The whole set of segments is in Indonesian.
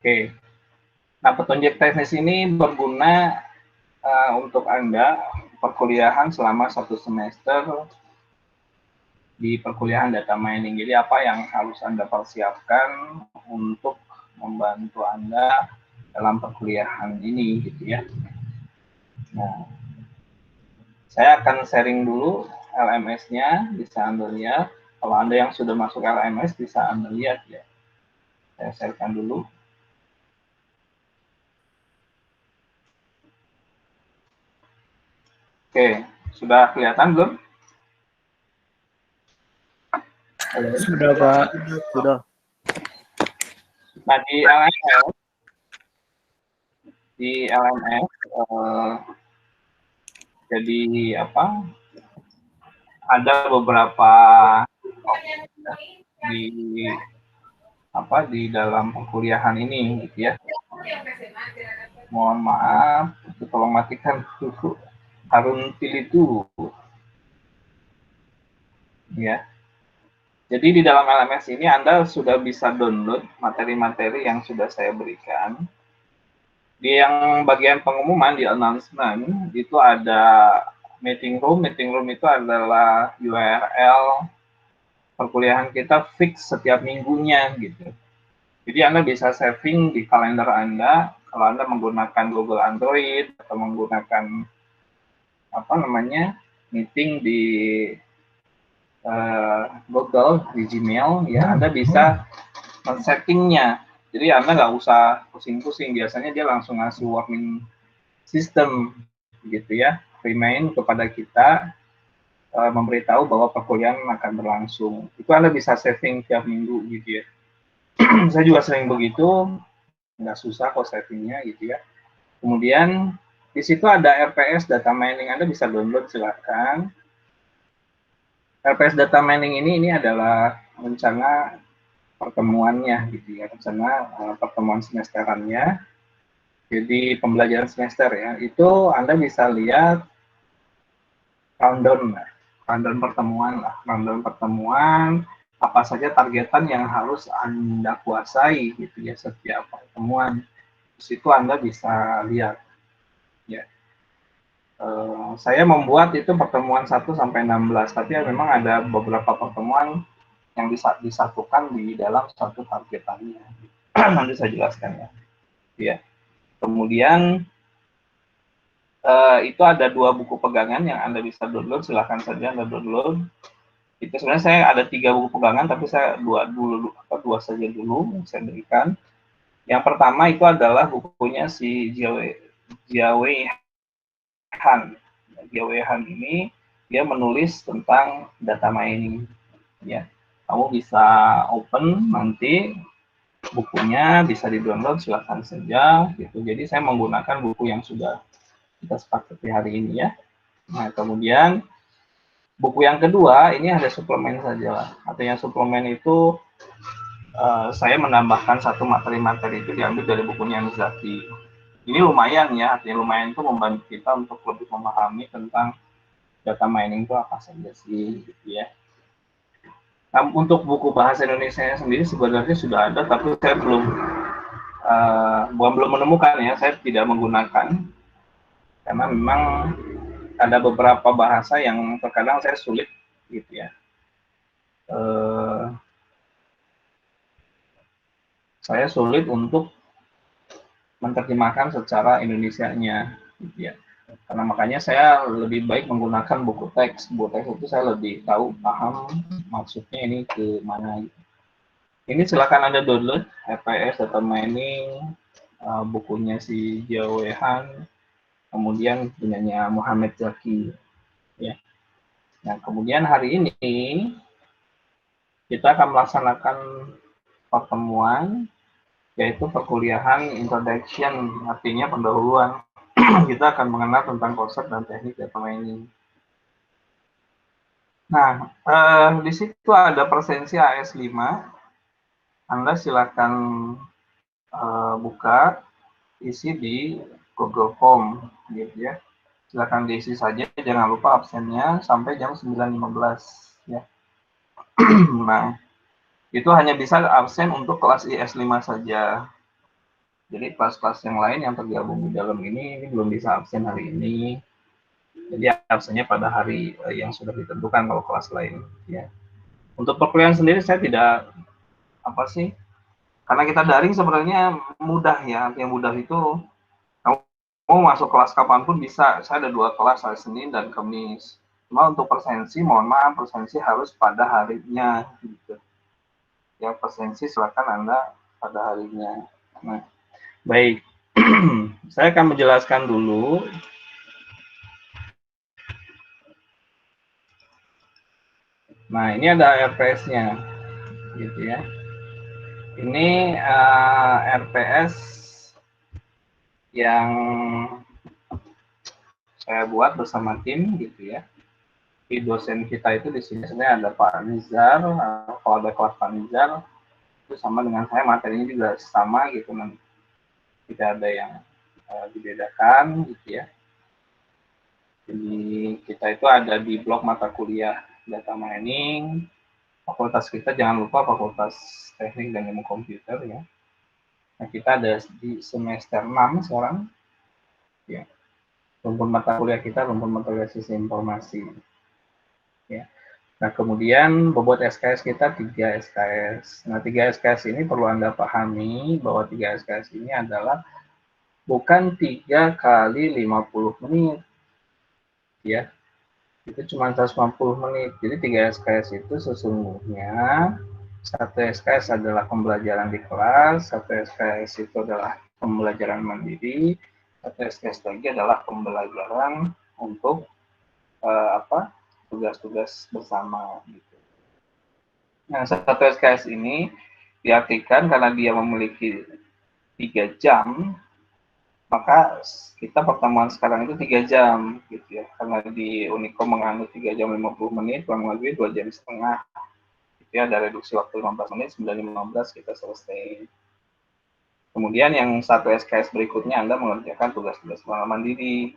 Oke. Nah, petunjuk teknis ini berguna untuk Anda perkuliahan selama 1 semester di perkuliahan data mining. Jadi apa yang harus Anda persiapkan untuk membantu Anda dalam perkuliahan ini gitu ya. Nah, saya akan sharing dulu LMS-nya, bisa Anda lihat. Kalau Anda yang sudah masuk LMS bisa Anda lihat ya. Saya sharekan dulu. Oke, sudah kelihatan belum? Halo. Sudah, Pak. Sudah. Nah, di LMS jadi apa? Ada beberapa di dalam perkuliahan ini gitu ya. Mohon maaf, tolong matikan dulu. Harun pilih dulu. Ya. Jadi di dalam LMS ini Anda sudah bisa download materi-materi yang sudah saya berikan. Di yang bagian pengumuman di announcement itu ada meeting room. Meeting room itu adalah URL perkuliahan kita fix setiap minggunya gitu. Jadi Anda bisa saving di kalender Anda kalau Anda menggunakan Google Android atau menggunakan meeting di Google di Gmail ya, Anda bisa men-settingnya. Jadi Anda nggak usah pusing-pusing, biasanya dia langsung ngasih warning system gitu ya, remind kepada kita memberitahu bahwa perkuliahan akan berlangsung. Itu Anda bisa saving tiap minggu gitu ya. Saya juga sering begitu, nggak susah kok savingnya gitu ya. Kemudian di situ ada RPS data mining, Anda bisa download silakan. RPS data mining ini adalah rencana pertemuannya gitu ya, rencana pertemuan semesterannya. Jadi pembelajaran semester ya, itu Anda bisa lihat rundown pertemuan, apa saja targetan yang harus Anda kuasai gitu ya setiap pertemuan. Di situ Anda bisa lihat ya. Saya membuat itu pertemuan 1 sampai 16, tapi ya memang ada beberapa pertemuan yang disatukan di dalam satu targetannya. Nanti saya jelaskan ya. Ya. Kemudian itu ada 2 buku pegangan yang Anda bisa download, silahkan saja Anda download. Itu sebenarnya saya ada 3 buku pegangan, tapi saya dua saja dulu yang saya berikan. Yang pertama itu adalah bukunya si Jiawei Han. Jiawei Han ini dia menulis tentang data mining. Ya, kamu bisa open nanti bukunya, bisa di-download silahkan saja. Gitu. Jadi saya menggunakan buku yang sudah kita sepakati hari ini ya. Nah, kemudian buku yang kedua ini ada suplemen saja lah. Artinya suplemen itu saya menambahkan satu materi-materi itu diambil dari bukunya Nizaki. Ini lumayan ya, artinya lumayan itu membantu kita untuk lebih memahami tentang data mining itu apa saja sih, gitu ya. Nah, untuk buku bahasa Indonesia sendiri sebenarnya sudah ada, tapi saya belum menemukan ya, saya tidak menggunakan karena memang ada beberapa bahasa yang terkadang saya sulit gitu ya. Saya sulit untuk menerjemahkan secara Indonesianya gitu ya. Karena makanya saya lebih baik menggunakan buku teks. Buku teks itu saya lebih tahu, paham maksudnya ini ke mana gitu. Ini silakan Anda download RPS Data Mining, bukunya si Jawehan, kemudian punyanya Muhammad Zaki ya. Nah, kemudian hari ini kita akan melaksanakan pertemuan yaitu perkuliahan introduction, artinya pendahuluan. Kita akan mengenal tentang konsep dan teknik data mining. Nah, di situ ada presensi AS5. Anda silakan buka, isi di Google Form, gitu ya. Silakan diisi saja, jangan lupa absennya sampai jam 9.15 ya. Nah, itu hanya bisa absen untuk kelas IS5 saja. Jadi kelas-kelas yang lain yang tergabung di dalam ini belum bisa absen hari ini. Jadi absennya pada hari yang sudah ditentukan kalau kelas lain. Ya. Untuk perkuliahan sendiri saya tidak apa sih? Karena kita daring sebenarnya mudah ya. Yang mudah itu kamu mau masuk kelas kapanpun bisa. Saya ada 2 kelas hari Senin dan Kamis. Cuma untuk presensi, mohon maaf, presensi harus pada harinya. Gitu. Ya, presensi silakan Anda pada harinya. Nah, baik. Saya akan menjelaskan dulu. Nah, ini ada RPS-nya. Gitu ya. Ini RPS yang saya buat bersama tim gitu ya. Di dosen kita itu di sini sebenarnya ada Pak Nizar, kalau ada kelas Pak Nizar itu sama dengan saya, materinya juga sama gitu, tidak ada yang dibedakan gitu ya. Jadi kita itu ada di blok mata kuliah data mining. Fakultas kita jangan lupa Fakultas Teknik dan Ilmu Komputer ya. Nah, kita ada di semester 6 sekarang. Ya. Rumpun mata kuliah kita rumpun mata kuliah sistem informasi. Ya. Nah, kemudian bobot SKS kita 3 SKS. Nah, 3 SKS ini perlu Anda pahami bahwa 3 SKS ini adalah bukan 3 kali 50 menit. Ya, itu cuma 150 menit. Jadi 3 SKS itu sesungguhnya 1 SKS adalah pembelajaran di kelas, 1 SKS itu adalah pembelajaran mandiri, 1 SKS lagi adalah pembelajaran untuk tugas-tugas bersama gitu. Nah, 1 SKS ini diartikan karena dia memiliki 3 jam, maka kita pertemuan sekarang itu 3 jam gitu ya. Karena di Unikom menganut 3 jam 50 menit, kurang lebih 2 jam setengah. Gitu ya, ada reduksi waktu 15 menit, 9.15 kita selesai. Kemudian yang 1 SKS berikutnya Anda mengerjakan tugas-tugas mandiri.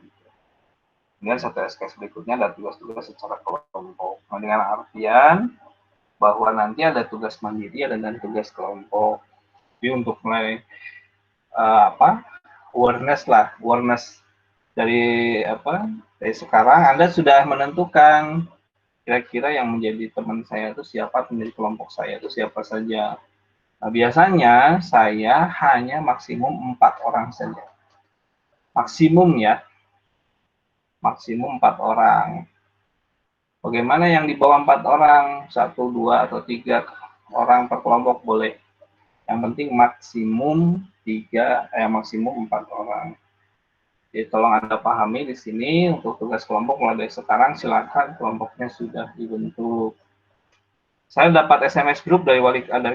Kemudian 1 SKS berikutnya ada tugas-tugas secara kelompok. Nah, dengan artian bahwa nanti ada tugas mandiri dan tugas kelompok. Jadi untuk mulai awareness dari dari sekarang Anda sudah menentukan kira-kira yang menjadi teman saya itu siapa, menjadi kelompok saya itu siapa saja. Nah, biasanya saya hanya maksimum 4 orang saja. Maksimum ya. Maksimum 4 orang. Bagaimana yang di bawah 4 orang? 1, 2, atau 3 orang per kelompok boleh. Yang penting maksimum 4 orang. Jadi tolong Anda pahami di sini untuk tugas kelompok mulai dari sekarang silakan kelompoknya sudah dibentuk. Saya dapat SMS grup dari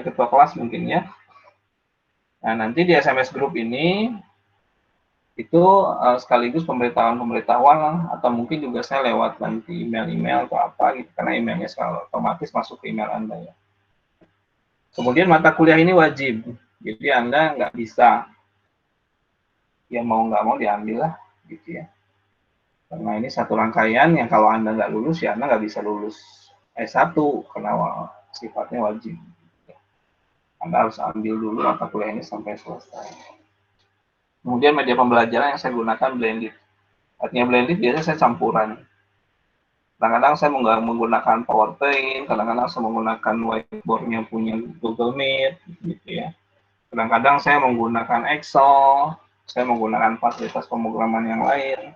ketua kelas mungkin ya. Nah, nanti di SMS grup ini itu sekaligus pemberitahuan atau mungkin juga saya lewat nanti email atau apa gitu karena emailnya selalu otomatis masuk ke email Anda ya. Kemudian mata kuliah ini wajib, jadi Anda nggak bisa ya mau nggak mau diambil lah gitu ya. Karena ini satu rangkaian yang kalau Anda nggak lulus ya Anda nggak bisa lulus S1 karena sifatnya wajib. Anda harus ambil dulu mata kuliah ini sampai selesai. Kemudian media pembelajaran yang saya gunakan blended. Artinya blended biasanya saya campuran. Kadang-kadang saya menggunakan PowerPoint, kadang-kadang saya menggunakan whiteboard-nya punya Google Meet, gitu ya. Kadang-kadang saya menggunakan Excel, saya menggunakan fasilitas pemrograman yang lain.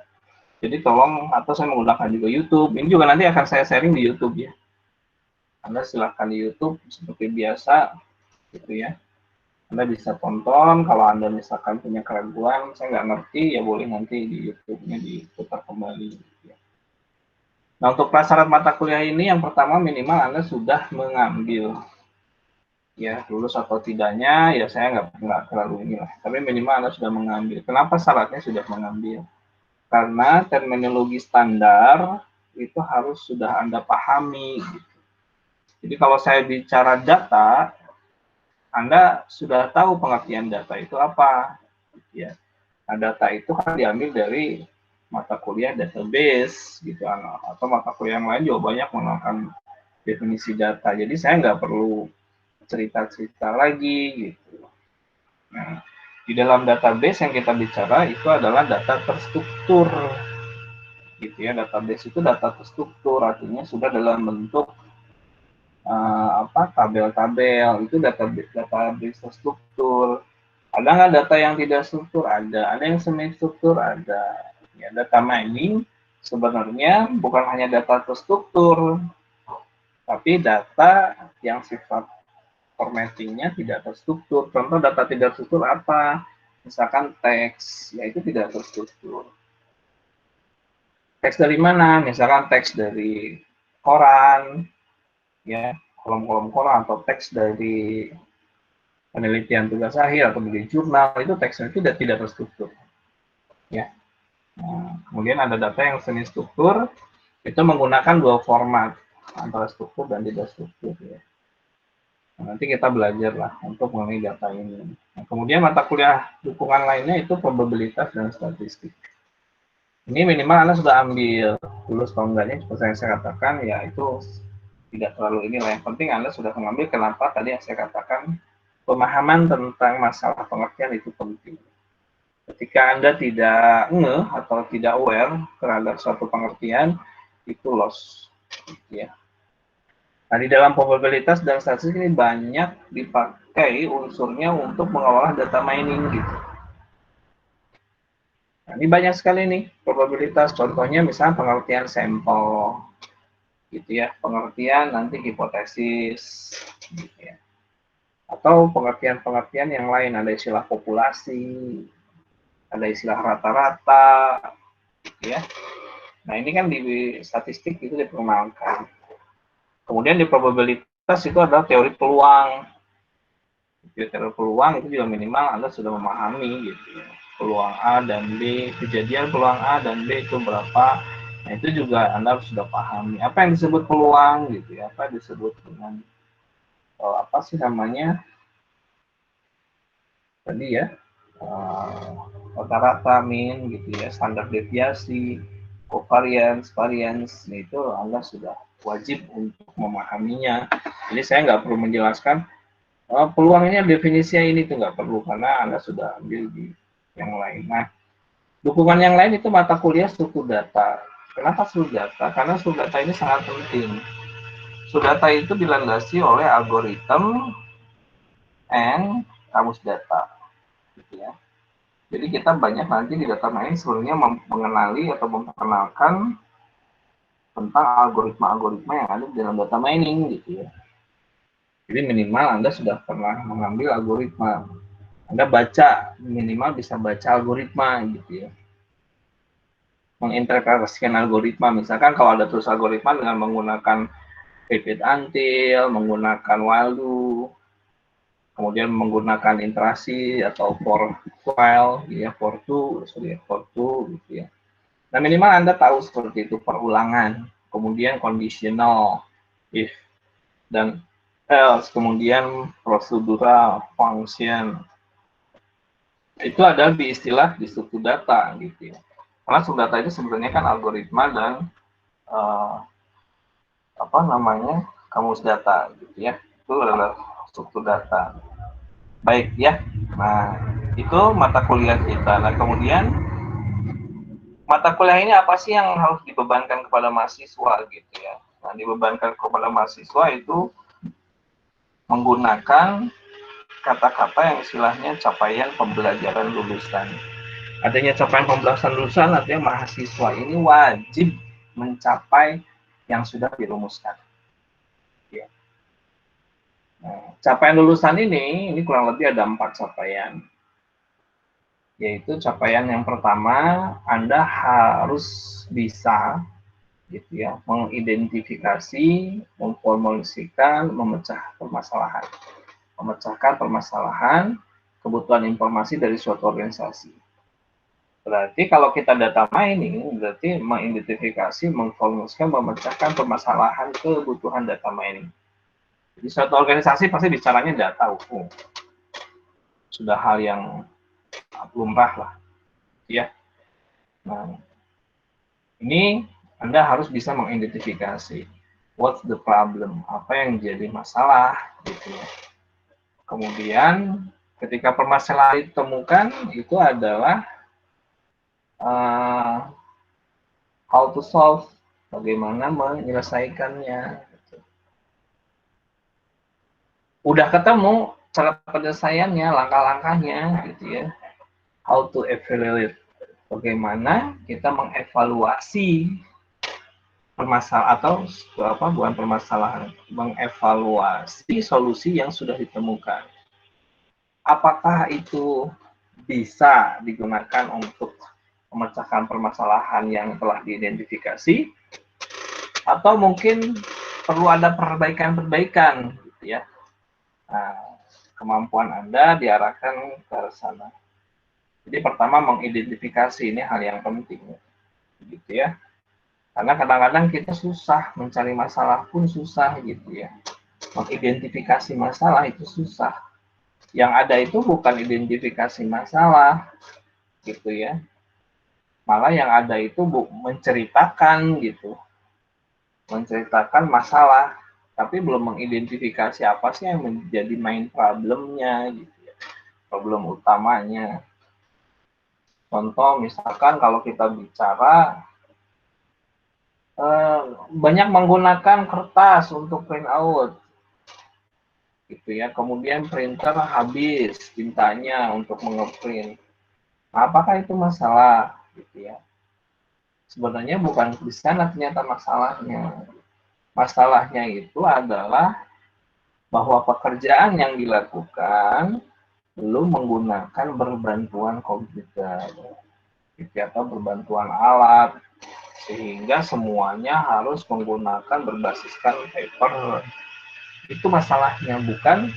Jadi tolong, atau saya menggunakan juga YouTube. Ini juga nanti akan saya sharing di YouTube ya. Anda silahkan di YouTube seperti biasa, gitu ya. Anda bisa tonton, kalau Anda misalkan punya keraguan, saya nggak ngerti, ya boleh nanti di YouTube-nya diputar kembali. Gitu ya. Nah, untuk prasyarat mata kuliah ini, yang pertama minimal Anda sudah mengambil. Ya, lulus atau tidaknya, ya saya nggak terlalu inilah. Tapi minimal Anda sudah mengambil. Kenapa syaratnya sudah mengambil? Karena terminologi standar itu harus sudah Anda pahami. Gitu. Jadi kalau saya bicara data, Anda sudah tahu pengertian data itu apa. Ya. Nah, data itu kan diambil dari mata kuliah database gitu atau mata kuliah yang lain juga banyak menggunakan definisi data. Jadi saya nggak perlu cerita-cerita lagi gitu. Nah, Di dalam database yang kita bicara itu adalah data terstruktur, gitu ya. Database itu data terstruktur, artinya sudah dalam bentuk tabel-tabel, itu database terstruktur. Ada nggak data yang tidak struktur? Ada yang semi struktur, ada. Ya, data mining sebenarnya bukan hanya data terstruktur, tapi data yang sifat formattingnya tidak terstruktur. Contoh data tidak terstruktur apa? Misalkan teks, ya itu tidak terstruktur. Teks dari mana? Misalkan teks dari koran, ya, kolom-kolom koran, atau teks dari penelitian tugas akhir atau dari jurnal, itu teksnya tidak terstruktur. Ya. Nah, kemudian ada data yang semi struktur, itu menggunakan dua format, antara struktur dan tidak struktur. Ya. Nah, nanti kita belajar lah untuk mengenai data ini. Nah, kemudian mata kuliah dukungan lainnya itu probabilitas dan statistik. Ini minimal Anda sudah ambil lulus atau enggaknya, seperti yang saya katakan, ya itu tidak terlalu inilah. Yang penting Anda sudah mengambil, kenapa tadi yang saya katakan, pemahaman tentang masalah pengertian itu penting. Ketika Anda tidak ngeh atau tidak aware terhadap suatu pengertian, itu loss. Ya. Nah, di dalam probabilitas dan statistik ini banyak dipakai unsurnya untuk mengolah data mining gitu. Nah, ini banyak sekali nih probabilitas. Contohnya misalnya pengertian sampel, gitu ya. Pengertian nanti hipotesis, gitu ya. Atau pengertian-pengertian yang lain, ada istilah populasi, ada istilah rata-rata, gitu ya. Nah, ini kan di statistik itu diperkenalkan. Kemudian di probabilitas itu adalah teori peluang. Teori peluang itu juga minimal Anda sudah memahami gitu ya. Peluang A dan B, kejadian peluang A dan B itu berapa. Nah, itu juga Anda sudah pahami. Apa yang disebut peluang gitu ya, apa disebut dengan apa sih namanya tadi ya, rata-rata, min gitu ya, standar deviasi, covariance, variance, itu Anda sudah wajib untuk memahaminya. Jadi saya nggak perlu menjelaskan peluangnya definisinya ini tuh, nggak perlu karena Anda sudah ambil di yang lain. Nah, dukungan yang lain itu mata kuliah struktur data. Kenapa struktur data? Karena struktur data ini sangat penting. Struktur data itu dilandasi oleh algoritma and kamus data, gitu ya. Jadi kita banyak nanti di data mining sebenarnya mengenali atau memperkenalkan tentang algoritma-algoritma yang ada di dalam data mining, gitu ya. Jadi minimal Anda sudah pernah mengambil algoritma. Anda baca, minimal bisa baca algoritma, gitu ya. Menginterpretasikan algoritma, misalkan kalau ada terus algoritma dengan menggunakan repeat until, menggunakan while do, kemudian menggunakan iterasi atau for while, ya, for to, gitu ya. Nah, minimal Anda tahu seperti itu, perulangan, kemudian conditional, if, dan else, kemudian prosedural, function. Itu ada di istilah di struktur data, gitu ya. Karena struktur data itu sebenarnya kan algoritma dan kamus data, gitu ya. Itu adalah struktur data. Baik ya. Nah, itu mata kuliah kita. Nah, kemudian mata kuliah ini apa sih yang harus dibebankan kepada mahasiswa, gitu ya. Nah, dibebankan kepada mahasiswa itu menggunakan kata-kata yang istilahnya capaian pembelajaran lulusan. Adanya capaian pembelajaran lulusan artinya mahasiswa ini wajib mencapai yang sudah dirumuskan. Ya. Nah, capaian lulusan ini kurang lebih ada 4 capaian. Yaitu capaian yang pertama, Anda harus bisa gitu ya, mengidentifikasi, memformulasikan, memecahkan permasalahan, kebutuhan informasi dari suatu organisasi. Berarti kalau kita data mining, berarti mengidentifikasi, memformulasikan, memecahkan permasalahan kebutuhan data mining. Jadi suatu organisasi pasti bicaranya data hukum. Sudah hal yang lumrah lah, ya. Nah, ini Anda harus bisa mengidentifikasi what's the problem, apa yang jadi masalah, gitu ya. Kemudian Ketika permasalahan ditemukan, itu adalah how to solve, bagaimana menyelesaikannya. Udah ketemu cara penyelesaiannya, langkah-langkahnya, gitu ya. How to evaluate, bagaimana kita mengevaluasi permasalahan atau bukan permasalahan, mengevaluasi solusi yang sudah ditemukan. Apakah itu bisa digunakan untuk memecahkan permasalahan yang telah diidentifikasi, atau mungkin perlu ada perbaikan-perbaikan, gitu ya. Nah, kemampuan Anda diarahkan ke sana. Jadi pertama mengidentifikasi, ini hal yang penting, gitu ya. Karena kadang-kadang kita susah mencari masalah pun susah, gitu ya. Mengidentifikasi masalah itu susah. Yang ada itu bukan identifikasi masalah, gitu ya. Malah yang ada itu menceritakan, gitu. Menceritakan masalah, tapi belum mengidentifikasi apa sih yang menjadi main problemnya, gitu ya. Problem utamanya. Contoh misalkan kalau kita bicara banyak menggunakan kertas untuk print out, gitu ya. Kemudian printer habis tintanya untuk mengeprint. Nah, apakah itu masalah, gitu ya? Sebenarnya bukan di sana ternyata masalahnya. Masalahnya itu adalah bahwa pekerjaan yang dilakukan belum menggunakan berbantuan komputer, gitu, atau berbantuan alat, sehingga semuanya harus menggunakan berbasiskan paper. Itu masalahnya, bukan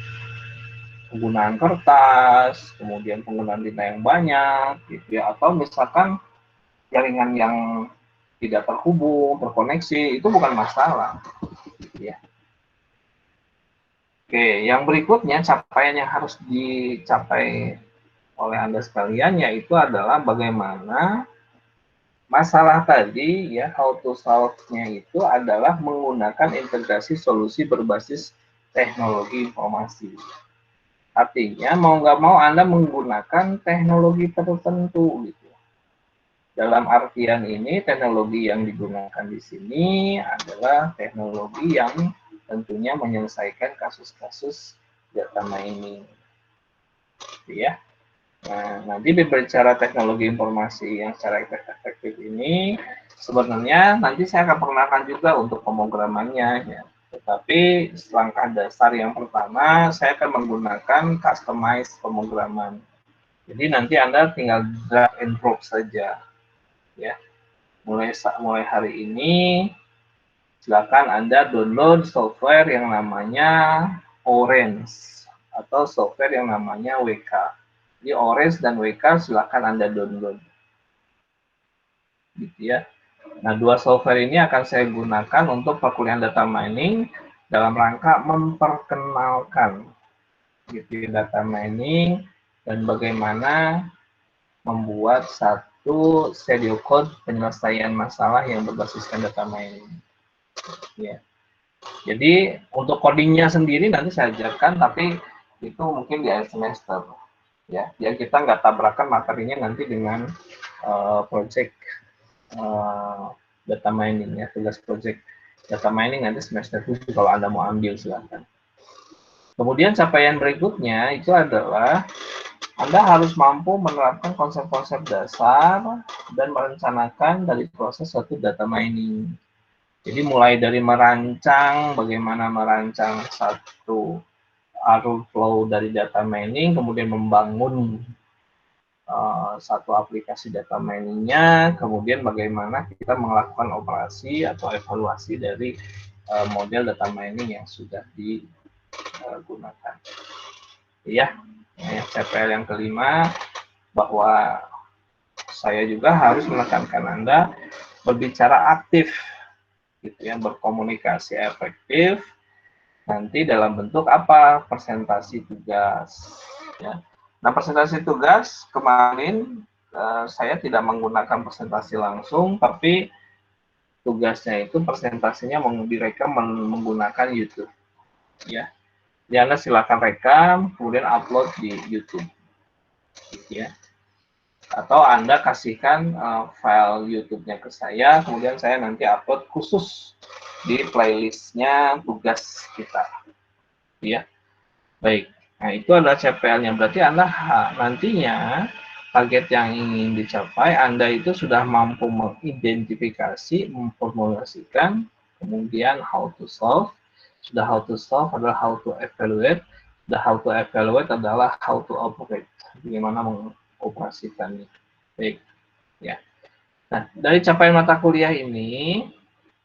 penggunaan kertas, kemudian penggunaan tinta yang banyak, gitu ya, atau misalkan jaringan yang tidak terhubung, terkoneksi, itu bukan masalah, gitu ya. Oke, yang berikutnya capaian yang harus dicapai oleh Anda sekalian yaitu adalah bagaimana masalah tadi ya, how to solve-nya itu adalah menggunakan integrasi solusi berbasis teknologi informasi. Artinya mau nggak mau Anda menggunakan teknologi tertentu gitu. Dalam artian ini teknologi yang digunakan di sini adalah teknologi yang tentunya menyelesaikan kasus-kasus data mining. Ya. Nah, nanti berbicara teknologi informasi yang secara efektif ini, sebenarnya nanti saya akan perkenalkan juga untuk pemrogramannya. Ya. Tetapi langkah dasar yang pertama, saya akan menggunakan customize pemrograman. Jadi nanti Anda tinggal drag and drop saja. Ya. Mulai hari ini, silakan Anda download software yang namanya Orange atau software yang namanya WK. Jadi Orange dan WK silakan Anda download. Gitu ya. Nah, dua software ini akan saya gunakan untuk perkuliahan data mining dalam rangka memperkenalkan gitu data mining dan bagaimana membuat satu studio code penyelesaian masalah yang berbasiskan data mining. Ya. Jadi untuk codingnya sendiri nanti saya ajarkan, tapi itu mungkin di akhir semester. Ya, biar kita nggak tabrakan materinya nanti dengan project data mining ya, tugas project data mining nanti semester 7 kalau Anda mau ambil silakan. Kemudian capaian berikutnya itu adalah Anda harus mampu menerapkan konsep-konsep dasar dan merencanakan dari proses suatu data mining. Jadi mulai dari merancang, bagaimana merancang satu arus flow dari data mining, kemudian membangun satu aplikasi data miningnya, kemudian bagaimana kita melakukan operasi atau evaluasi dari model data mining yang sudah digunakan. Ya, CPL yang kelima, bahwa saya juga harus menekankan Anda berbicara aktif, gitu ya, berkomunikasi efektif. Nanti dalam bentuk apa? Presentasi tugas. Ya. Nah, presentasi tugas kemarin saya tidak menggunakan presentasi langsung, tapi tugasnya itu presentasinya direkam menggunakan YouTube. Ya. Jadi Anda silakan rekam, kemudian upload di YouTube, gitu ya. Atau Anda kasihkan file YouTube-nya ke saya, kemudian saya nanti upload khusus di playlistnya tugas kita, ya. Baik. Nah, itu adalah CPL-nya. Berarti Anda nantinya target yang ingin dicapai, Anda itu sudah mampu mengidentifikasi, memformulasikan, kemudian how to solve. Sudah how to solve adalah how to evaluate. Sudah how to evaluate adalah how to operate. Bagaimana mengoperasikannya. Baik. Ya. Nah, dari capaian mata kuliah ini,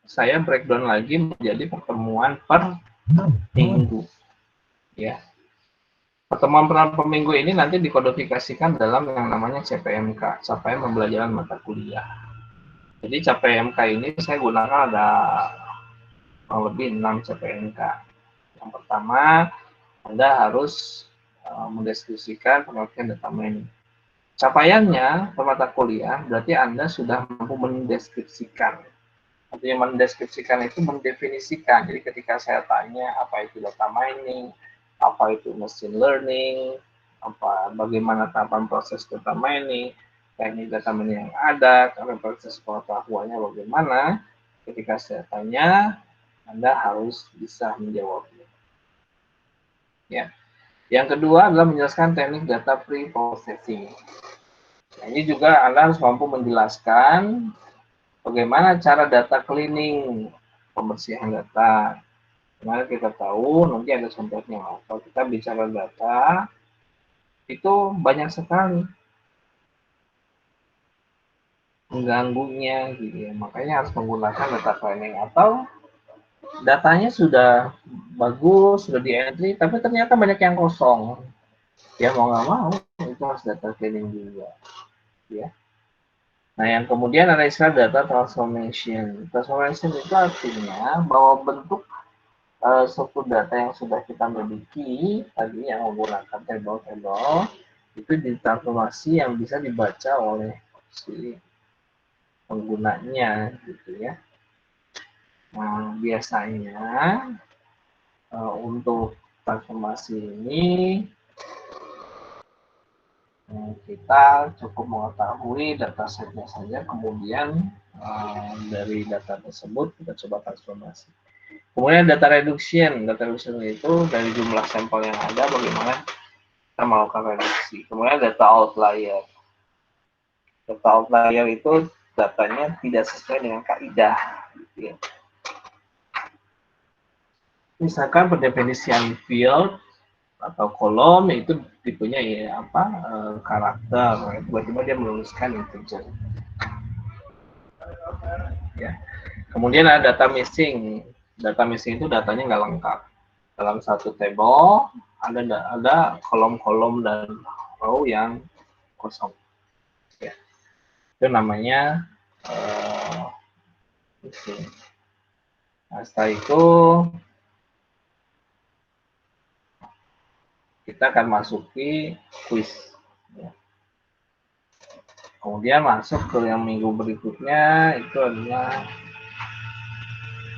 saya breakdown lagi menjadi pertemuan per minggu. Ya. Pertemuan per minggu ini nanti dikodifikasikan dalam yang namanya CPMK, capaian pembelajaran mata kuliah. Jadi CPMK ini saya gunakan ada kurang lebih 6 CPMK. Yang pertama, Anda harus mendeskripsikan pengertian data mining. Capaiannya per mata kuliah berarti Anda sudah mampu mendeskripsikan. Artinya mendeskripsikan itu mendefinisikan. Jadi ketika saya tanya apa itu data mining, apa itu machine learning, bagaimana tahapan proses data mining, teknik data mining yang ada, karena proses pengetahuannya bagaimana. Ketika saya tanya, Anda harus bisa menjawabnya. Ya. Yang kedua adalah menjelaskan teknik data pre-processing. Nah, ini juga Anda harus mampu menjelaskan bagaimana cara data cleaning, pembersihan data. Karena kita tahu, nanti ada contohnya. Kalau kita bicara data, itu banyak sekali mengganggunya, gitu ya. Makanya harus menggunakan data cleaning atau datanya sudah bagus, sudah di-entry, tapi ternyata banyak yang kosong. Ya mau nggak mau, itu harus data cleaning juga. Ya. Nah, yang kemudian ada istilah data transformation. Transformation itu artinya bahwa bentuk suatu data yang sudah kita miliki tadi yang menggunakan table-table itu ditransformasi yang bisa dibaca oleh si penggunanya, gitu ya. Nah, biasanya untuk transformasi ini kita cukup mengetahui data setnya saja, kemudian dari data tersebut kita coba transformasi. Kemudian data reduction itu dari jumlah sampel yang ada bagaimana kita melakukan reduksi. Kemudian data outlier. Data outlier itu datanya tidak sesuai dengan kaidah. Gitu ya. Misalkan pendefinisian field atau kolom itu tipenya ya apa karakter, tiba-tiba dia menuliskan integer. Ya. Kemudian ada data missing. Data missing itu datanya nggak lengkap. Dalam satu table ada kolom-kolom dan row yang kosong. Ya. Itu namanya missing. Nah, setelah itu kita akan masuki quiz. Ya. Kemudian masuk ke yang minggu berikutnya itu adalah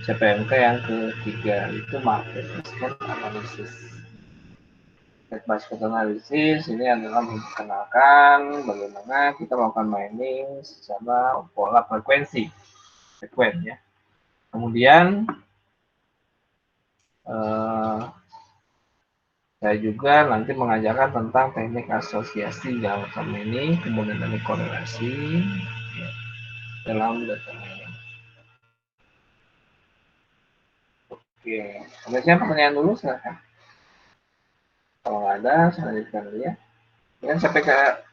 CPMK yang ketiga, itu market basket analysis. Market basket analysis ini adalah memperkenalkan bagaimana kita melakukan mining secara pola frekuensi, ya. Kemudian saya juga nanti mengajarkan tentang teknik asosiasi dalam data mining, kemudian teknik korelasi ya, dalam data mining. Oke, ada pertanyaan dulu silahkan. Kalau nggak ada, saya lanjutkan dulu ya. Dan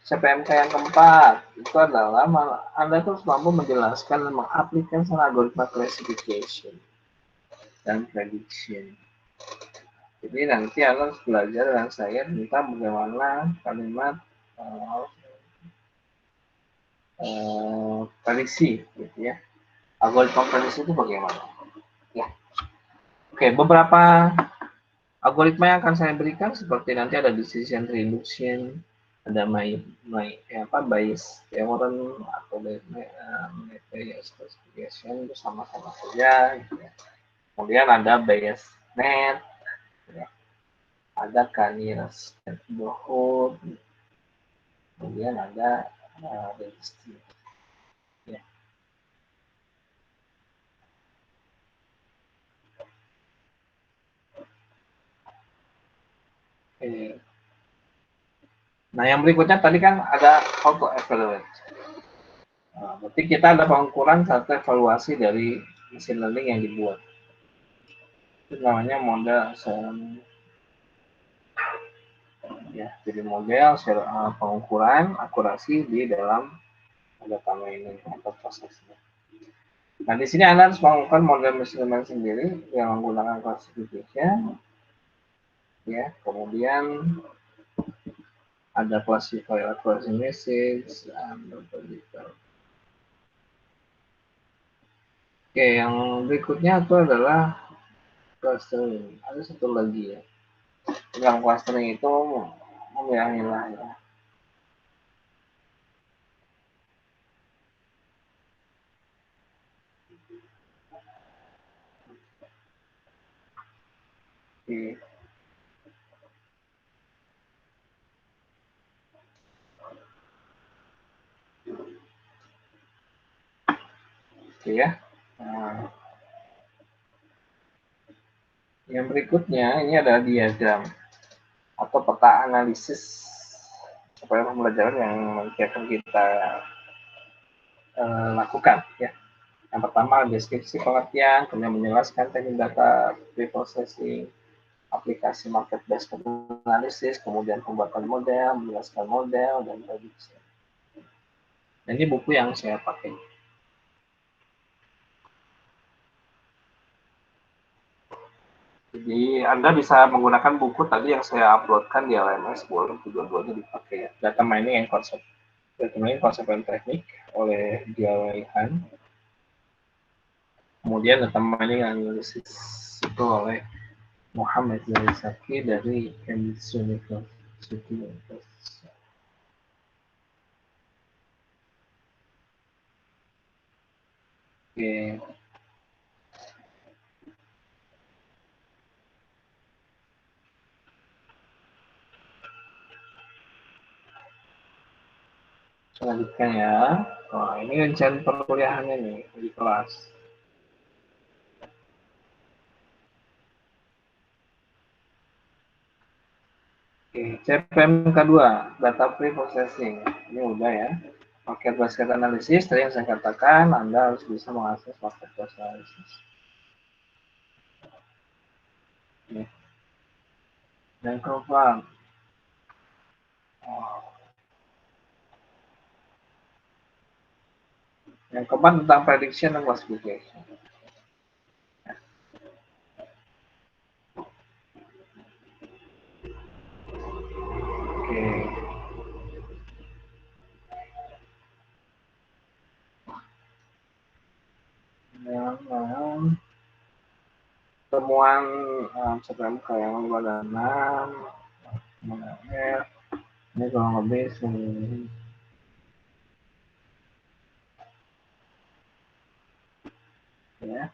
CPMK yang keempat itu adalah Anda harus mampu menjelaskan dan mengaplikasikan algoritma classification dan prediction. Jadi nanti Anda harus belajar dengan saya tentang bagaimana kalimat prediksi, gitu ya. Algoritma prediksi itu bagaimana? Ya. Oke, beberapa algoritma yang akan saya berikan seperti nanti ada decision tree induction, ada bias theorem atau bias classification bersama-sama saja. Gitu ya. Kemudian ada bias net, ya. ada Kaniras Bohut, kemudian ada registry. Ya. Oke. Nah, yang berikutnya tadi kan ada how to evaluate. Nah, berarti kita ada pengukuran atau evaluasi dari machine learning yang dibuat. Itu namanya model ya, jadi model pengukuran akurasi di dalam data mining atau prosesnya. Nah, di sini Anda harus mengukur model machine learning sendiri yang menggunakan classification, ya. Kemudian ada classifier accuracy message, Oke, yang berikutnya itu adalah clustering. Ada satu lagi ya. Dalam clustering itu memilah-milah ya. Oke. Oke ya. Nah, yang berikutnya ini adalah diagram atau peta analisis supaya pembelajaran yang nanti akan kita lakukan ya. Yang pertama deskripsi pengertian, kemudian menjelaskan teknik data preprocessing, aplikasi market based analysis, kemudian pembuatan model, menjelaskan model dan prediksi. Dan ini buku yang saya pakai. Jadi Anda bisa menggunakan buku tadi yang saya uploadkan di LMS, boleh dua-duanya dipakai ya. Data mining and concept. Data mining konsep dan teknik oleh Diawai Han. Kemudian data mining analisis itu oleh Muhammad Zaisaki dari Cambridge University. Oke. Selanjutnya ya. Wah, ini rencana perkuliahannya nih di kelas. Oke, CPM kedua, data pre-processing. Ini udah ya. Market basket analysis, tadi yang saya katakan, Anda harus bisa mengakses market basket analysis. Oke. Dan keempat, yang keempat tentang prediction dan classification. Oke. Yang temuan CPM yang badan ini kurang lebih ya.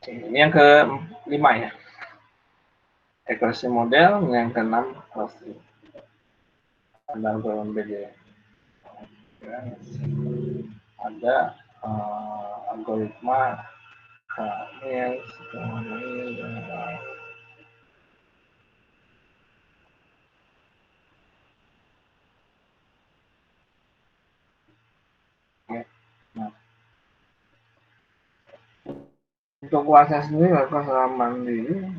Oke, ini yang kelima ya. Accuracy model, yang keenam clustering. Ada algoritma BDM. Ada algoritma KMS, nah, untuk kuasa sendiri lakukan secara mandiri.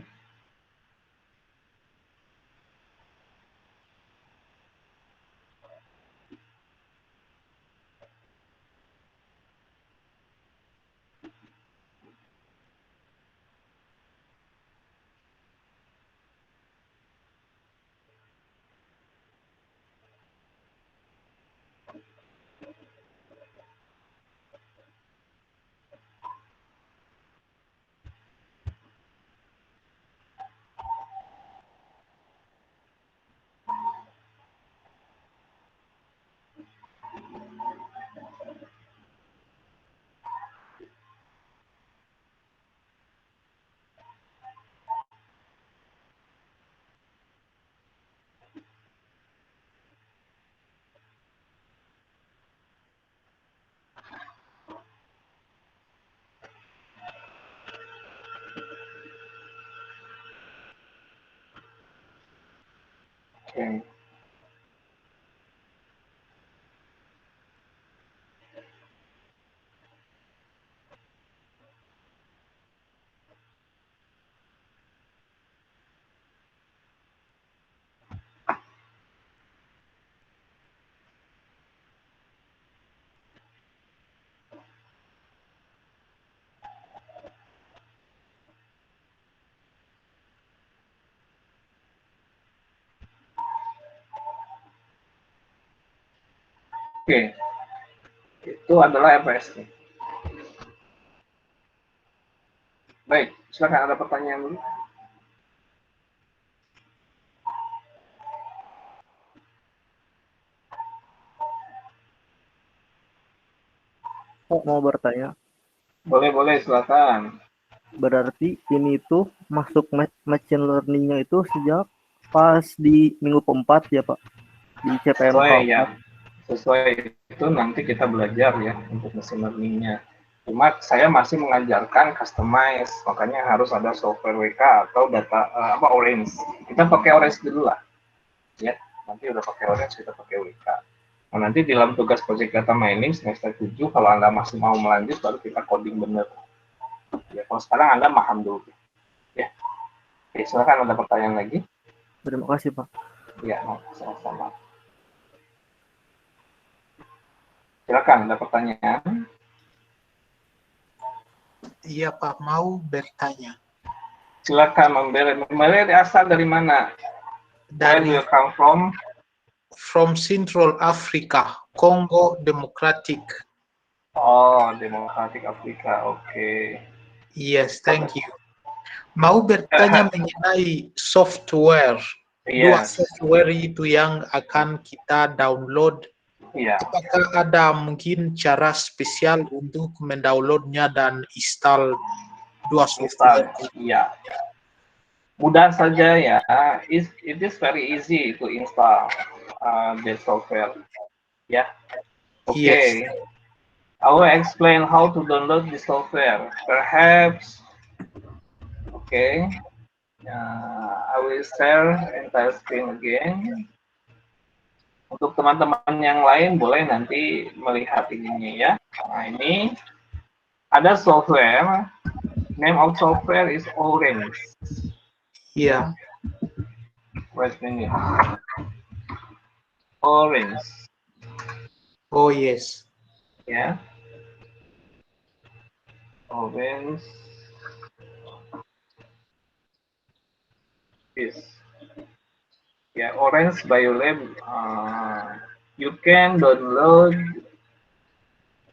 Oke. Oke, itu adalah FSD. Baik, silakan ada pertanyaan dulu. Oh, mau bertanya. Boleh, silakan. Berarti ini tuh masuk machine learning-nya itu sejak pas di minggu keempat ya Pak? Di CPNK Sesuai 4. ya, sesuai itu nanti kita belajar ya untuk machine learning-nya. Cuma saya masih mengajarkan customize, makanya harus ada software WK atau data Orange. Kita pakai Orange dulu lah, ya. Nanti udah pakai Orange, kita pakai WK. Nah, nanti dalam tugas project data mining semester 7, kalau Anda masih mau melanjut, baru kita coding bener. Ya, kalau sekarang Anda paham dulu. Ya. Oke, silakan ada pertanyaan lagi. Terima kasih Pak. Ya, sama-sama. Silakan ada pertanyaan. Iya Pak, mau bertanya. Silakan Membele asal dari mana? Where do Dari you come from? from Central Africa, Congo Democratic. Oh, Democratic Afrika. Oke. Yes, thank you. Mau bertanya mengenai software. Dua Yes. software itu yang akan kita download. Iya. Apakah ada mungkin cara spesial untuk mendownloadnya dan install dua software? Iya. Mudah saja ya. It is very easy to install the software. Ya. Oke. Yes. I will explain how to download the software. Perhaps. Okay. I will share entire screen again. Untuk teman-teman yang lain boleh nanti melihat ininya ya. Nah, ini ada software. Name of software is Orange. Yeah. Wait a minute. Orange. Oh yes. Ya. Orange is Orange Biolab. You can download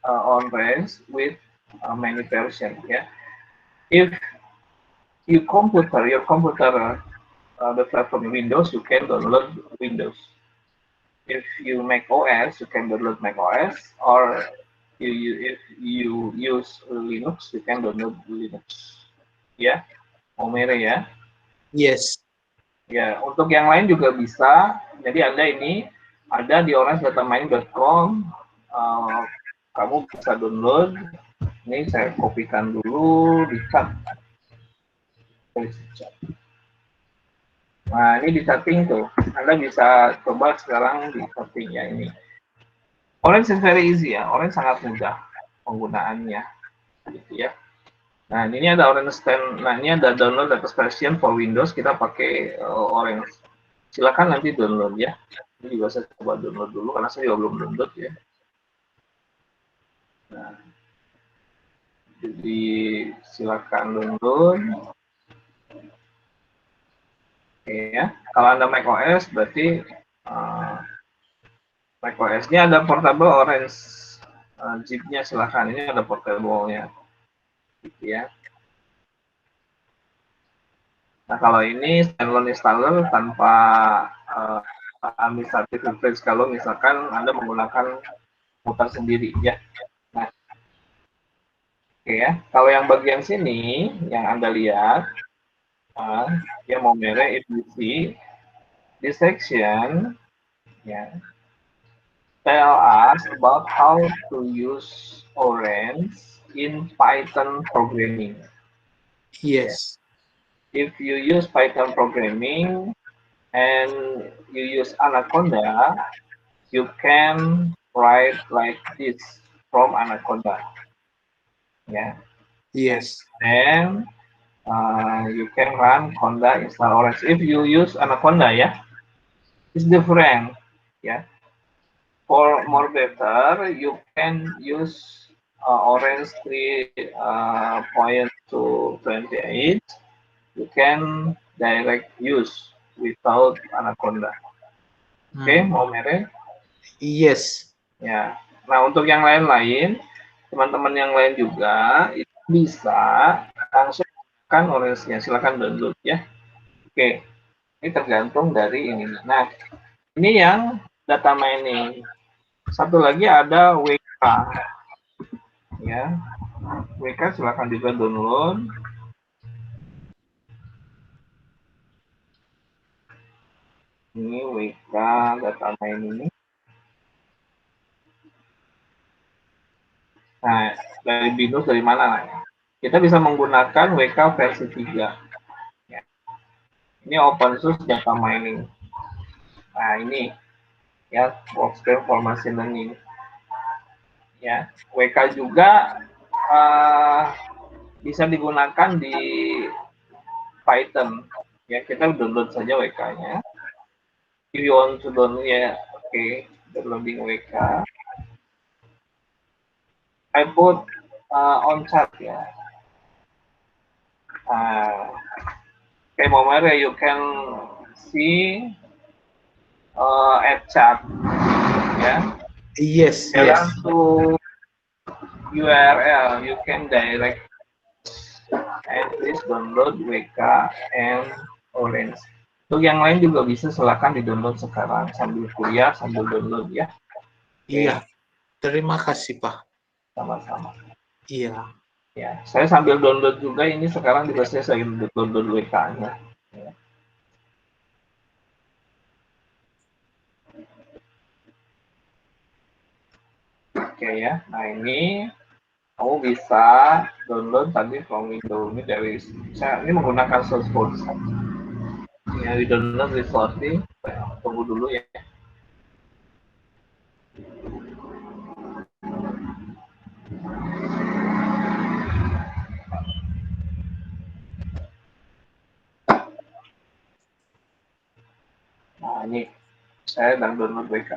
Orange with many version. Ya. If your computer the platform Windows, you can download Windows. If you Mac OS, you can download Mac OS, or if you use Linux, you can download Linux. Ya, Omere ya. Yes. Ya, untuk yang lain juga bisa. Jadi Anda ini ada di orangedatamining.com. Kamu bisa download. Ini saya kopikan dulu di chat. Nah, ini di chatting tuh. Anda bisa coba sekarang di chatting ya ini. Orange is very easy ya. Orange sangat mudah penggunaannya. Gitu ya. Nah, ini ada Orange 10. Nah, ini ada download latest version for Windows. Kita pakai Orange. Silakan nanti download ya. Ini juga saya coba download dulu karena saya juga belum download ya. Nah, jadi silakan download. Oke ya. Kalau Anda Mac OS berarti Mac OS-nya ada portable Orange zip-nya, silakan. Ini ada portable-nya. Gitu ya. Nah, kalau ini standalone installer tanpa administrative privilege kalau misalkan Anda menggunakan muter sendiri ya. Nah, oke ya. Kalau yang bagian sini yang Anda lihat, yang mau merek EPC, this section ya, tell us about how to use Orange in Python programming. Yes. If you use Python programming, and you use Anaconda, you can write like this from Anaconda. Yeah. Yes. Then you can run Conda install Orange. If you use Anaconda, yeah, it's different. Yeah. For more better, you can use Orange 3.28. You can direct use without Anaconda. Oke, Hmm. mau mere? Yes. Ya. Nah, untuk yang lain-lain, teman-teman yang lain juga itu bisa langsung kan Orange-nya. Silakan download ya. Oke, ini tergantung dari ini. Nah, ini yang data mining. Satu lagi ada WK. Ya, WK silakan juga download. Ini WK data mining. Nah, dari Binus dari mana? Kita bisa menggunakan WK versi 3. Ya. Ini open source data mining. Nah, ini ya workspace for machine learning. Ya, WK juga bisa digunakan di Python. Ya, kita download saja WK-nya. If you want to download, ya, oke, downloading WK. I put on chat ya. Okay, Momere, you can see at chat. Yeah. Yes. Jalan Yes. to URL, you can direct and please download WK and Orange. Untuk yang lain juga bisa silakan di-download sekarang sambil kuliah, sambil download ya. Iya. Terima kasih, Pak. Sama-sama. Iya. Ya, saya sambil download juga ini sekarang juga saya download WK-nya. Ya. Oke ya, nah ini kamu bisa download tadi from Windows ini dari saya ini menggunakan source code. Ya, di download resource. Tunggu dulu ya. Nah, ini saya sedang download WK.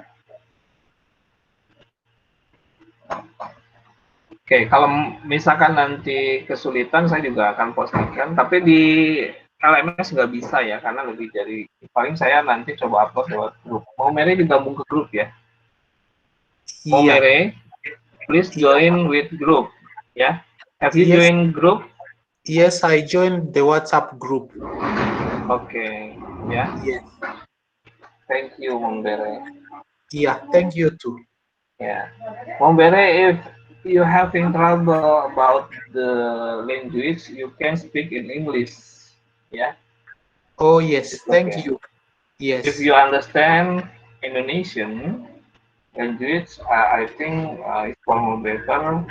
Oke, kalau misalkan nanti kesulitan saya juga akan postingkan, tapi di LMS nggak bisa ya, karena lebih dari paling saya nanti coba upload lewat grup. Mau Mary digabung ke grup ya? Mau Iya. Mary, please join with group ya. Have you Yes. join group? Yes, I joined the WhatsApp group. Oke, ya. Yes. Thank you, Mombere. Yeah, thank you too. Yeah, Mombere, if you having trouble about the language, you can speak in English. Yeah. Oh yes, thank Okay. you. Yes. If you understand Indonesian language, I think it's more better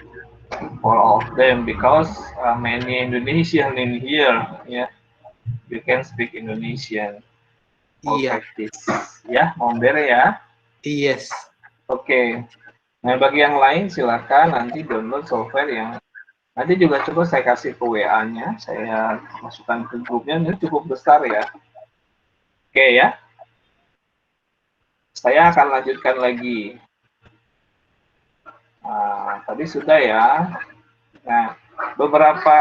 for all of them because many Indonesian in here. Yeah, you can speak Indonesian. For Iya. practice. Ya, Mombere ya. Yes. Oke. Nah, bagi yang lain silakan nanti download software yang nanti juga coba saya kasih ke WA-nya, saya masukkan ke grupnya, ini cukup besar ya. Oke ya. Saya akan lanjutkan lagi. Nah, tadi sudah ya. Nah, beberapa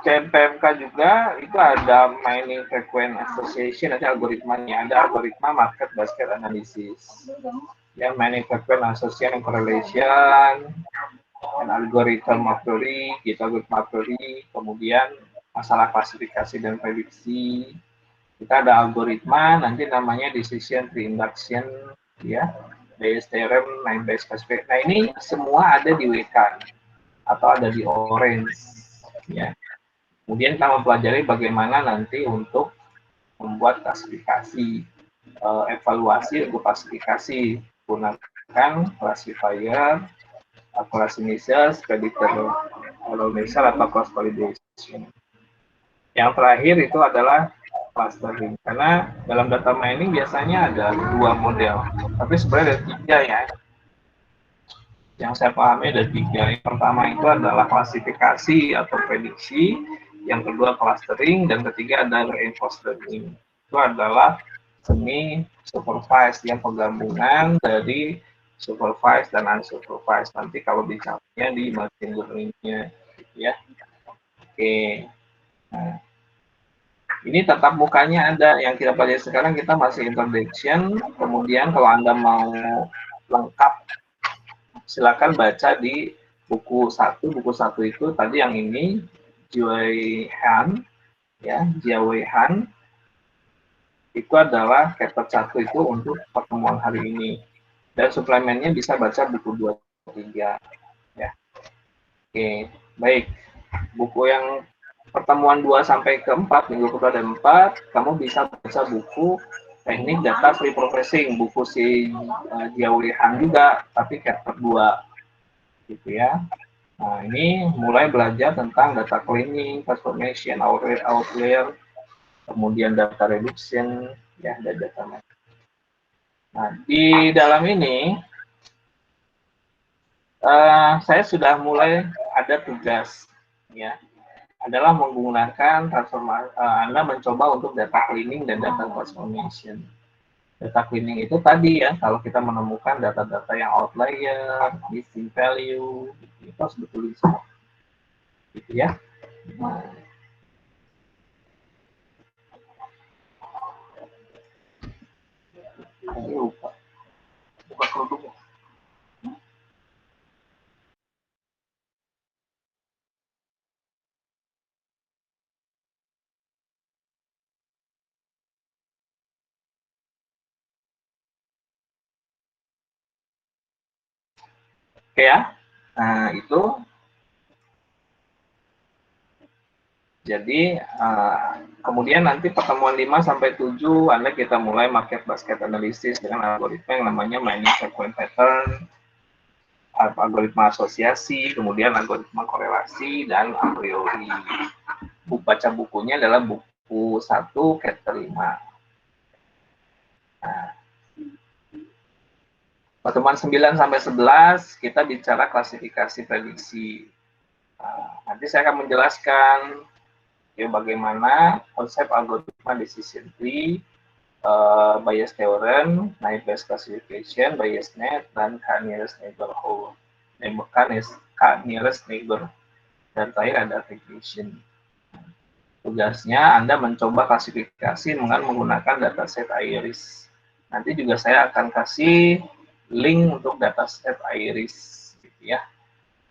CPMK juga itu ada Mining Frequency Association, nanti algoritmanya, ada algoritma Market Basket Analysis. Ya, Mining Frequency Association Correlation, and algorithm of theory, gitu, algoritma theory, kemudian masalah klasifikasi dan prediksi. Kita ada algoritma, nanti namanya decision tree induction, ya, Bayes theorem, 9 Bayes classification. Nah, ini semua ada di WK atau ada di Orange, ya. Kemudian kita mempelajari bagaimana nanti untuk membuat klasifikasi, evaluasi untuk klasifikasi, gunakan classifier, class initials, predictor initial atau cross validation. Yang terakhir itu adalah clustering. Karena dalam data mining biasanya ada 2 model, tapi sebenarnya ada 3 ya. Yang saya pahami ada 3. Yang pertama itu adalah klasifikasi atau prediksi, yang kedua clustering, dan ketiga ada reinforced learning. Itu adalah semi supervised yang penggabungan dari supervised dan unsupervised. Nanti kalau bicaranya di machine learning-nya, ya. Oke. Nah, ini tatap mukanya ada. Yang kita pelajari sekarang kita masih introduction. Kemudian kalau Anda mau lengkap, silakan baca di buku 1. Buku 1 itu tadi yang ini, Jiawei Han, ya, Jiawei Han. Itu adalah chapter 1 itu untuk pertemuan hari ini. Dan suplemennya bisa baca buku 2 3. Ya. Oke, baik. Buku yang pertemuan 2 sampai ke 4, minggu kedua dan 4, kamu bisa baca buku teknik data pre-processing, buku si Jiawei Han juga, tapi chapter 2. Gitu ya. Nah, ini mulai belajar tentang data cleaning, transformation, outlier, kemudian data reduction, ya, dan data management. Nah, di dalam ini saya sudah mulai ada tugas, ya, adalah menggunakan transformasi. Anda mencoba untuk data cleaning dan data transformation. Data cleaning itu tadi ya, kalau kita menemukan data-data yang outlier, missing value, itu harus betul semua, gitu ya. Nah, lupa buka produknya. Oke ya. Nah, itu jadi kemudian nanti pertemuan 5 sampai 7 Anda kita mulai market basket analysis dengan algoritma yang namanya mining sequence pattern, algoritma asosiasi, kemudian algoritma korelasi dan a priori. Baca bukunya adalah buku 1 chapter 5. Nah, pertemuan 9 sampai 11 kita bicara klasifikasi prediksi. Nanti saya akan menjelaskan ya bagaimana konsep algoritma decision tree, Bayes theorem, naive Bayes classification, Bayes net, dan k-nearest neighborhood, k-nearest neighbor, dan terakhir ada regression. Tugasnya Anda mencoba klasifikasi dengan menggunakan dataset iris. Nanti juga saya akan kasih link untuk dataset iris, gitu ya.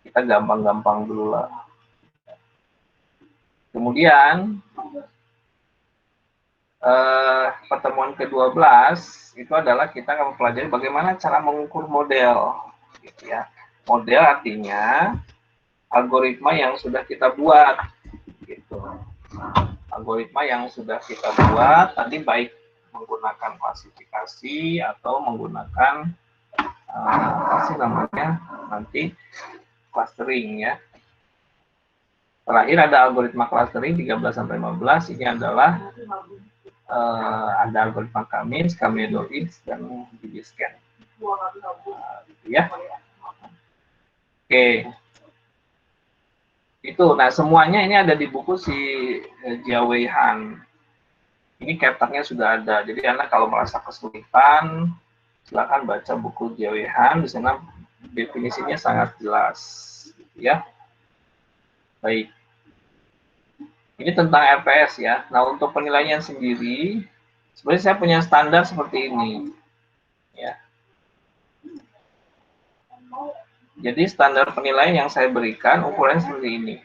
Kita gampang-gampang dulu lah. Kemudian pertemuan ke-12 itu adalah kita akan mempelajari bagaimana cara mengukur model, gitu ya. Model artinya algoritma yang sudah kita buat, gitu. Algoritma yang sudah kita buat tadi baik menggunakan klasifikasi atau menggunakan apa sih namanya nanti clustering ya. Terakhir ada algoritma clustering 13 sampai 15. Ini adalah ada algoritma K-means, K-medoids, dan DB-scan. Gitu ya. Oke. Itu. Nah, semuanya ini ada di buku si Jiawei Han. Ini chapternya sudah ada. Jadi Anda kalau merasa kesulitan, silakan baca buku Jiawei Han. Di sana definisinya sangat jelas, ya. Baik. Ini tentang RPS ya. Nah, untuk penilaian sendiri, sebenarnya saya punya standar seperti ini, ya. Jadi standar penilaian yang saya berikan ukurannya seperti ini.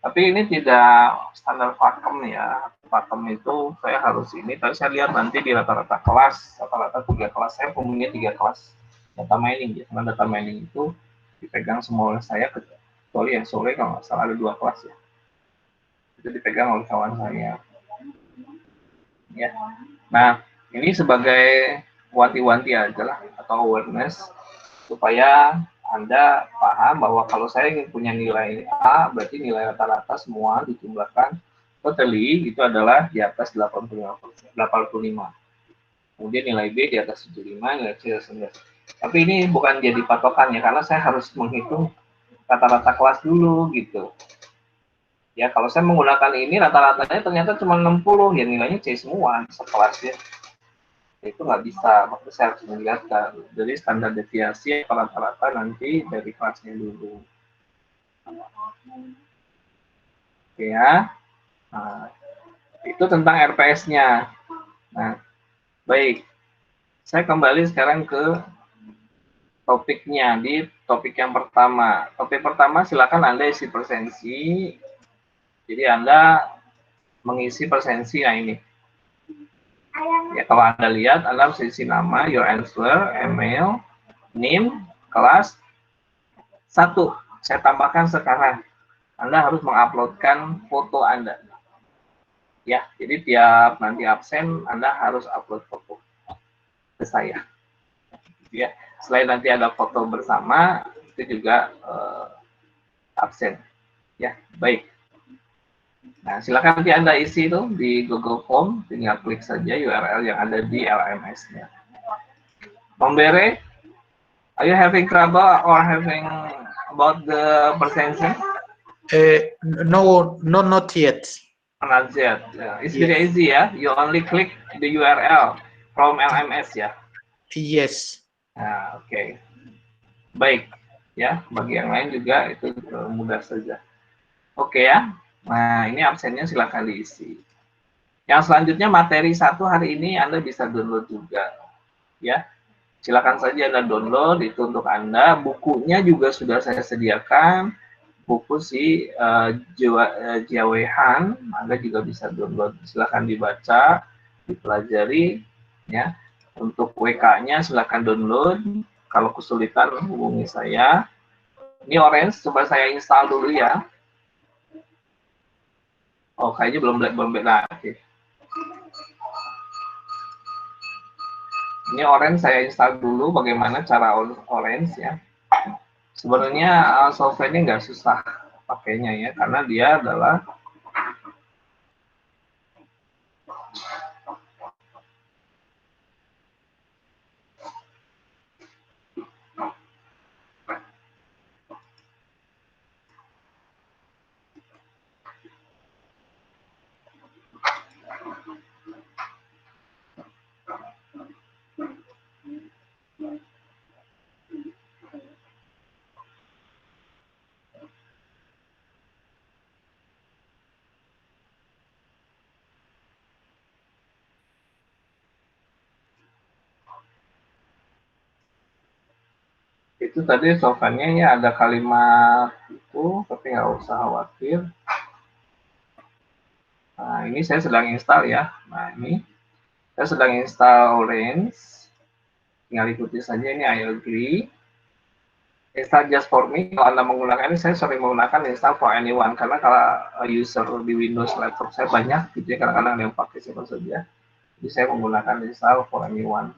Tapi ini tidak standar pakem ya. Pakem itu saya harus ini. Tapi saya lihat nanti di rata-rata kelas, rata-rata 3 kelas. Saya punya 3 kelas data mining ya. Karena data mining itu dipegang semua oleh saya, kecuali yang sore kalau nggak salah ada 2 kelas ya. Itu dipegang oleh kawan saya. Ya. Nah, ini sebagai wanti-wanti aja lah atau awareness supaya Anda paham bahwa kalau saya ingin punya nilai A, berarti nilai rata-rata semua dijumlahkan ke totally itu adalah di atas 85. Kemudian nilai B di atas 75, nilai C di atas 19. Tapi ini bukan jadi patokannya karena saya harus menghitung rata-rata kelas dulu gitu. Ya, kalau saya menggunakan ini rata-ratanya ternyata cuma 60, ya nilainya C semua sekelasnya. Itu nggak bisa, maka saya harus melihatkan. Jadi standar deviasi rata-rata nanti dari kelasnya dulu. Oke ya. Nah, itu tentang RPS-nya. Nah, baik. Saya kembali sekarang ke topiknya, di topik yang pertama. Topik pertama silakan Anda isi presensi. Jadi Anda mengisi presensi, nah ini. Ya, kalau Anda lihat, Anda harus isi nama, your answer, email, name, kelas. 1, saya tambahkan sekarang. Anda harus menguploadkan foto Anda. Ya, jadi tiap nanti absen, Anda harus upload foto ke saya. Ya, selain nanti ada foto bersama, itu juga absen. Ya, baik. Nah, silakan nanti Anda isi itu di Google Form, tinggal klik saja URL yang ada di LMS-nya. Membere, are you having trouble or having about the presentation? No, not yet. Not yet. It's very easy ya. You only click the URL from LMS ya. Yes. Nah, oke. Baik. Ya, bagi yang lain juga itu mudah saja. Oke ya. Nah, ini absennya silakan diisi. Yang selanjutnya materi 1 hari ini Anda bisa download juga. Ya. Silakan saja Anda download, itu untuk Anda. Bukunya juga sudah saya sediakan. Buku si Jiawei Han, Anda juga bisa download. Silakan dibaca, dipelajari. Ya. Untuk WK-nya silakan download. Kalau kesulitan hubungi saya. Ini Orange, coba saya install dulu ya. Oh, kayaknya belum beda. Oke. Ini Orange saya install dulu. Bagaimana cara Orange ya? Sebenarnya software-nya nggak susah pakainya ya, karena dia adalah itu tadi software-nya ya ada kalimat itu, tapi nggak usah khawatir. Nah, ini saya sedang install ya. Nah, ini saya sedang install Orange. Tinggal ikuti saja ini I agree. Install just for me. Kalau Anda menggunakan ini, saya sering menggunakan install for anyone. Karena kalau user di Windows laptop saya banyak, gitu ya, kadang-kadang ada yang pakai siapa saja. Jadi saya menggunakan install for anyone.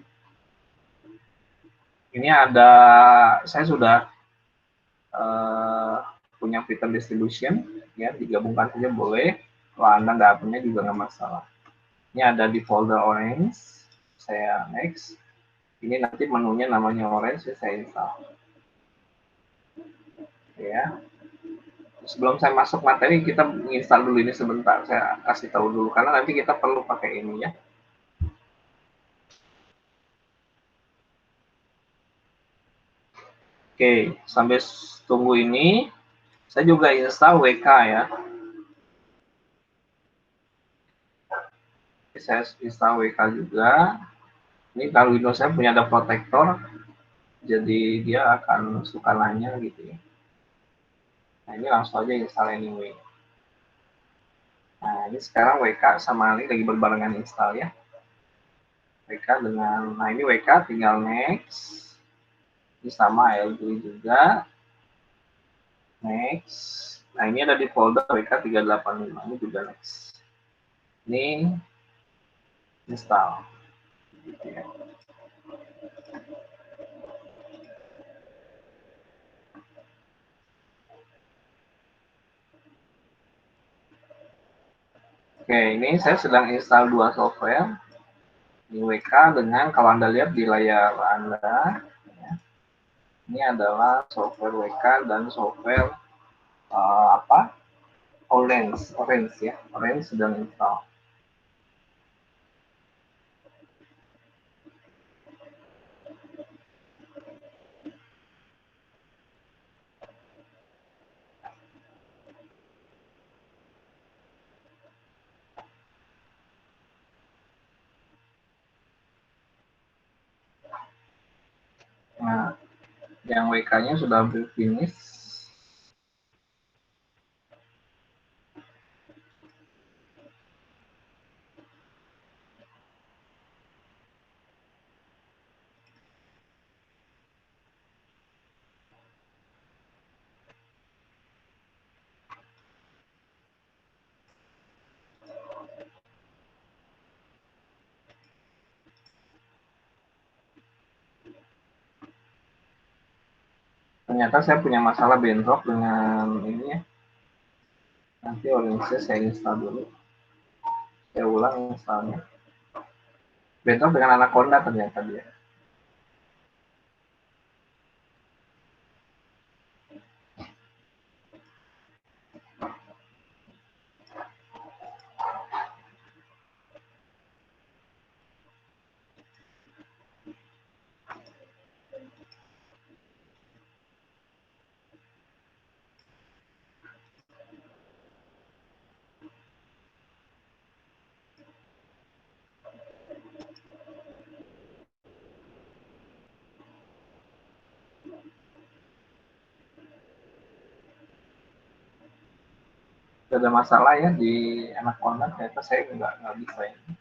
Ini ada, saya sudah punya fitur distribution, ya digabungkan saja boleh. Kalau Anda nggak punya juga nggak masalah. Ini ada di folder Orange, saya next. Ini nanti menunya namanya Orange, saya install. Ya. Sebelum saya masuk materi, kita install dulu ini sebentar. Saya kasih tahu dulu karena nanti kita perlu pakai ini ya. Oke, sampai tunggu ini. Saya juga install WK ya. Saya install WK juga. Ini kalau Windows saya punya ada protektor, jadi dia akan suka nanya gitu ya. Nah, ini langsung aja install anyway. Nah, ini sekarang WK sama Ali lagi berbarengan install ya. WK dengan, nah ini WK tinggal next. Ini sama L2 juga. Next. Nah, ini ada di folder WK 385, ini juga next. Ini install. Gitu ya. Oke, ini saya sedang install dua software. Ini WK dengan, kalau Anda lihat di layar Anda, ya, ini adalah software WK dan software apa? Orange ya. Orange sedang install. Nah, yang WK-nya sudah hampir finish. Ternyata saya punya masalah bentrok dengan ini ya. Nanti Orange saya install dulu. Saya ulang installnya. Bentrok dengan Anaconda ternyata dia. Ada masalah ya di Anaconda, ternyata saya nggak bisa ini.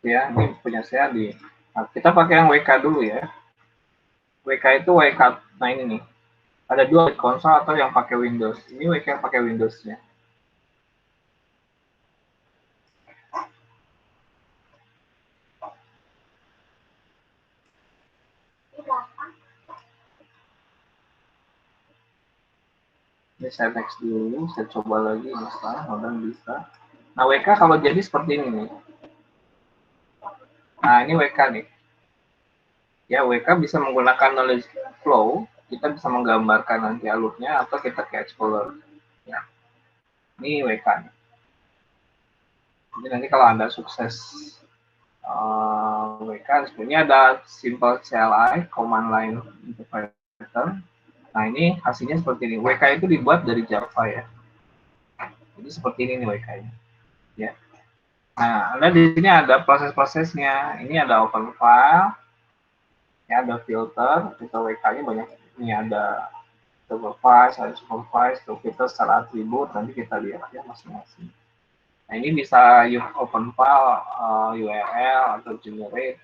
Ya, ini punya saya di. Nah, kita pakai yang WK dulu ya. WK itu WK. Nah ini nih. Ada dua konsol atau yang pakai Windows. Ini WK yang pakai Windows-nya. Ini saya next dulu, saya coba lagi install, mudah bisa. Nah WK kalau jadi seperti ini nih. Nah ini WK nih. Ya WK bisa menggunakan knowledge flow, kita bisa menggambarkan nanti alurnya atau kita ke Explorer. Ya. Ini WK nih. Jadi nanti kalau Anda sukses WK, sebenarnya ada simple CLI, command line interpreter. Nah ini hasilnya seperti ini. WK itu dibuat dari Java ya. Jadi seperti ini nih WK-nya. Ya. Nah, Anda di sini ada proses-prosesnya. Ini ada open file, ya ada filter, filter WK-nya banyak. Ini ada supervise, ada supervise, filter secara atribut. Nanti kita lihat ya masing-masing. Nah ini bisa open file, URL atau generate.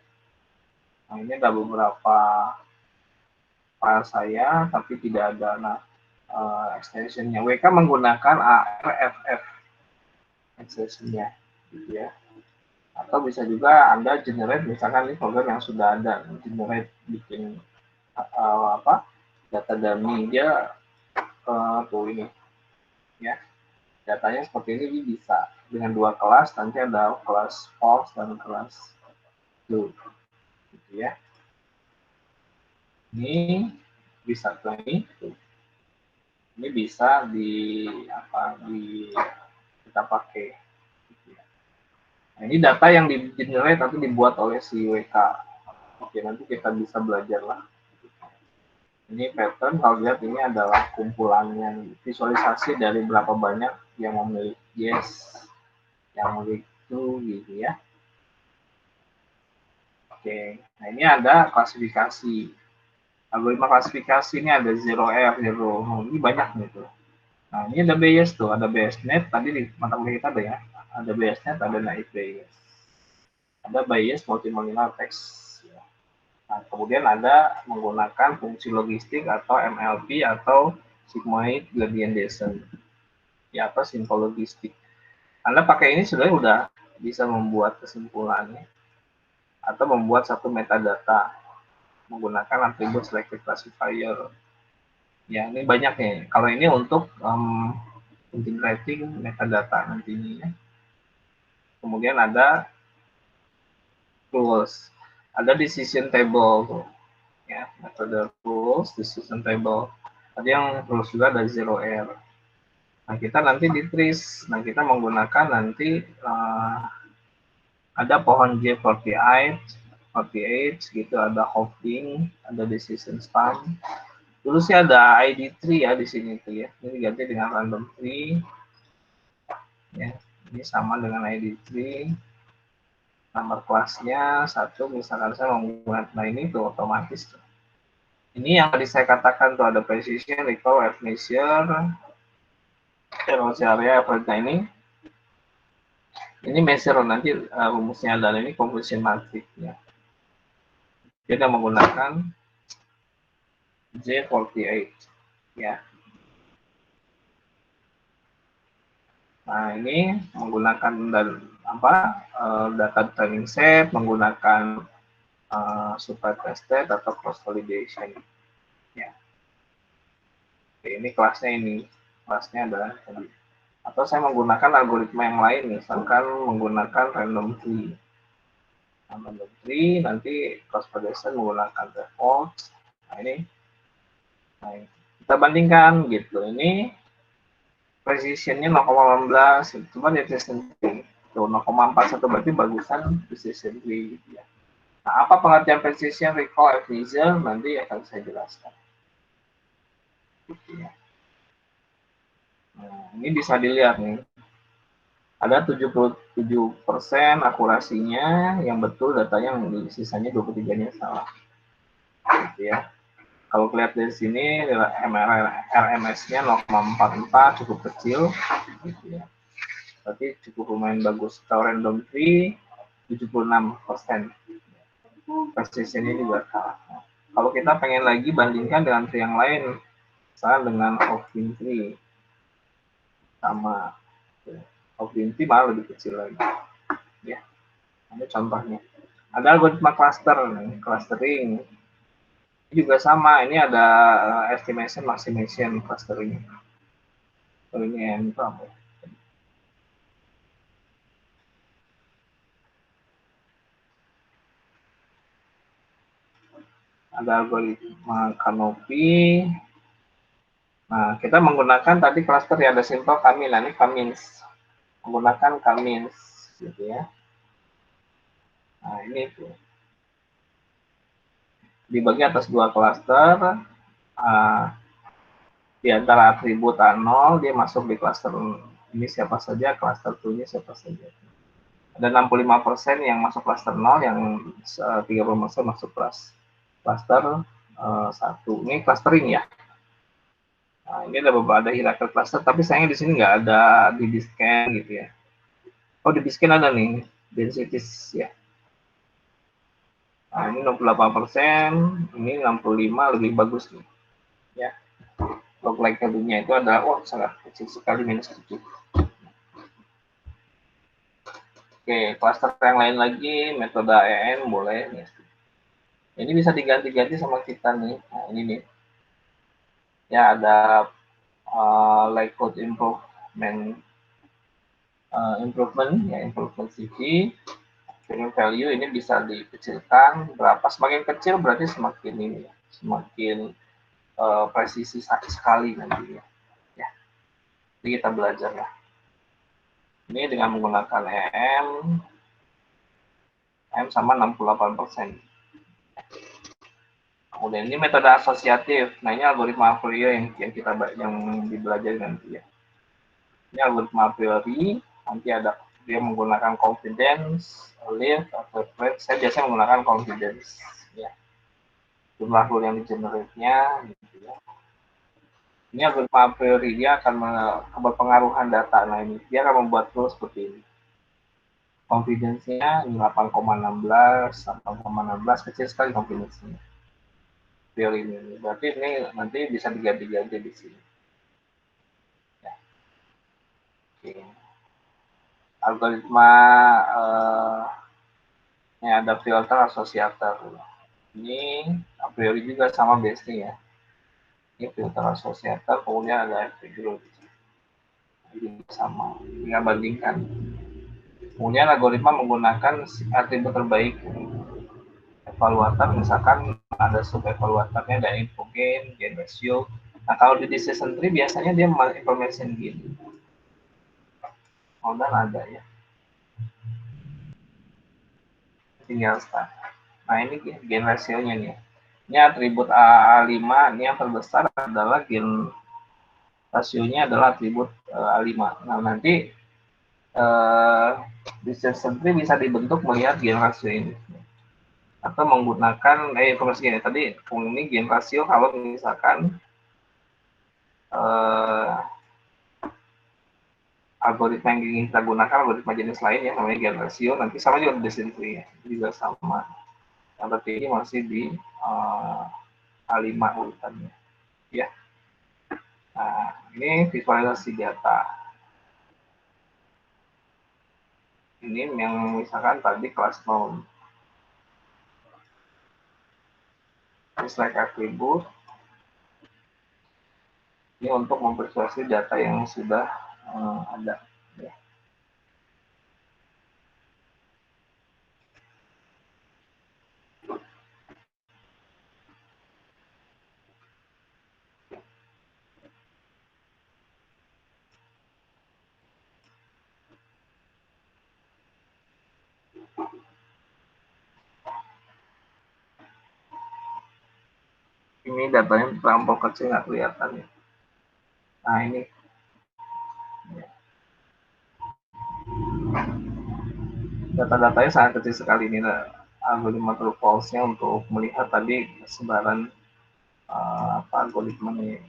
Nah ini ada beberapa file saya, tapi tidak ada extensionnya. WK menggunakan ARFF extensionnya, gitu ya. Atau bisa juga Anda generate misalkan ini program yang sudah ada, generate bikin data dummy dia tuh ini ya. Datanya seperti ini bisa dengan dua kelas, nanti ada kelas false dan kelas true gitu ya. Ini bisa ini bisa di kita pakai. Nah, ini data yang di-generate atau dibuat oleh si WK. Oke, nanti kita bisa belajar lah. Ini pattern, kalau lihat ini adalah kumpulannya, visualisasi dari berapa banyak yang memiliki yes, yang memiliki true gitu ya. Oke, nah ini ada klasifikasi. Algoritma klasifikasi ini ada 0R, 0, ini banyak gitu. Nah, ini ada Bayes tuh, ada Bayesnet, tadi di mata kuliah kita ada ya. Ada Bayesnet, ada naive Bayes. Ada Bayes multimodal text. Nah, kemudian ada menggunakan fungsi logistik atau MLP atau sigmoid gradient descent. Ya, atau simple logistik. Anda pakai ini sebenarnya udah bisa membuat kesimpulannya atau membuat satu metadata menggunakan atribut selective classifier. Ya, ini banyak nih. Kalau ini untuk integrating metadata nantinya. Kemudian ada rules, ada decision table, ya, metode rules, decision table. Tadi yang rules juga ada 0R. Nah, kita nanti di trace. Nah, kita menggunakan nanti ada pohon J48, 48 gitu, ada hopping, ada decision span. Dulu sih ada ID tree ya di sini tuh ya. Ini diganti dengan random tree. Ya, ini sama dengan ID tree. Nomor kelasnya 1, misalkan saya menggunakan, nah ini tuh otomatis tuh. Ini yang tadi saya katakan tuh ada precision, recall, measure, error area, nah ini measure nanti rumusnya adalah ini convolution matrix ya. Kita menggunakan J48 ya. Nah, ini menggunakan data training set, menggunakan super tested atau cross validation ya. Oke, ini kelasnya adalah tadi. Atau saya menggunakan algoritma yang lain, misalkan menggunakan random tree. Random tree nanti cross validation menggunakan default. Nah, ini kita bandingkan gitu. Ini precisionnya 0,18, cuma dia precision tree. Tuh 0,41 berarti bagusan precision tree gitu ya. Nah, apa pengertian precision, recall, measure nanti akan saya jelaskan. Gitu ya. Nah, ini bisa dilihat nih. Ada 77% akurasinya yang betul datanya, sisanya 23-nya salah. Gitu ya. Kalau lihat dari sini RMS-nya 0,44 cukup kecil gitu ya. Berarti cukup lumayan bagus. Kalau random tree 76%. Precision-nya juga kalah. Kalau kita pengen lagi bandingkan dengan tree yang lain, misalnya dengan Hawking tree, sama Hawking tree malah lebih kecil lagi. Ya, ada contohnya. Ada algoritma cluster, clustering. Ini juga sama, ini ada estimation, maximization clustering. Ini yang apa? Ada algoritma canopy. Nah, kita menggunakan tadi cluster ya, ada simple Kamin. Nah, ini Kamins. Menggunakan Kamins gitu ya. Nah, ini tuh. Dibagi atas 2 cluster. Di antara atribut A0, dia masuk di cluster ini siapa saja, cluster 2-nya siapa saja. Ada 65% yang masuk cluster 0, yang 30% masuk cluster 1. Ini clustering ya. Nah, ini ada hierarchy cluster, tapi sayangnya di sini nggak ada di scan gitu ya. Oh, di scan ada nih, densities ya. Nah, ini 68%, ini 65, lebih bagus nih. Ya. Log likelihood-nya itu adalah, sangat kecil sekali, -7. Oke, cluster yang lain lagi, metode AEN boleh nih. Ini bisa diganti-ganti sama kita nih. Nah, ini nih. Ya, ada likelihood improvement CV. Value ini bisa dikecilkan berapa, semakin kecil berarti semakin ini, semakin presisi sekali nanti ya. Jadi kita belajar lah. Ini dengan menggunakan EM sama 68%. Kemudian ini metode asosiatif. Nah, ini algoritma a priori yang dibelajari nanti ya. Ini algoritma a priori, nanti ada dia menggunakan confidence, lift, atau rate. Saya biasanya menggunakan confidence ya. Jumlah rule yang di-generate-nya gitu ya. Ini algoritma a priori, dia akan berpengaruhan data. Nah, ini dia akan membuat rule seperti ini. Confidence-nya 8,16, 8,16, kecil sekali confidence-nya. Priori ini. Berarti ini nanti bisa diganti-ganti di sini. Ya. Oke. Algoritma ini ada filter asosiator. Ini a priori juga sama base-nya ya. Ini filter asosiator, kemudian ada efek group. Ini sama, tinggal bandingkan. Kemudian algoritma menggunakan atribut terbaik evaluator, misalkan ada sub evaluatornya, ada info gain, gain ratio. Nah, kalau di decision tree biasanya dia information gain. Modal ada ya. Tinggal start. Nah, ini gain ratio-nya nih. Ini atribut A5, ini yang terbesar adalah gain rasionya adalah atribut A5. Nah, nanti decision tree bisa dibentuk melihat gain rasio ini. Atau menggunakan informasi gini tadi ini gain rasio kalau misalkan algoritma yang ingin kita gunakan algoritma jenis lain ya namanya gain rasio, nanti sama juga di decision tree ya, juga sama. Yang ini masih di A5 urutannya ya. Nah, ini visualisasi data. Ini yang misalkan tadi kelas noun. Select atribut. Ini untuk memvisualisasi data yang sudah ada. Ya. Ini datanya terlampau kecil, nggak kelihatan ya. Nah, ini. Data-datanya sangat kecil sekali ini. Algoritma true false-nya untuk melihat tadi sebaran algoritmanya.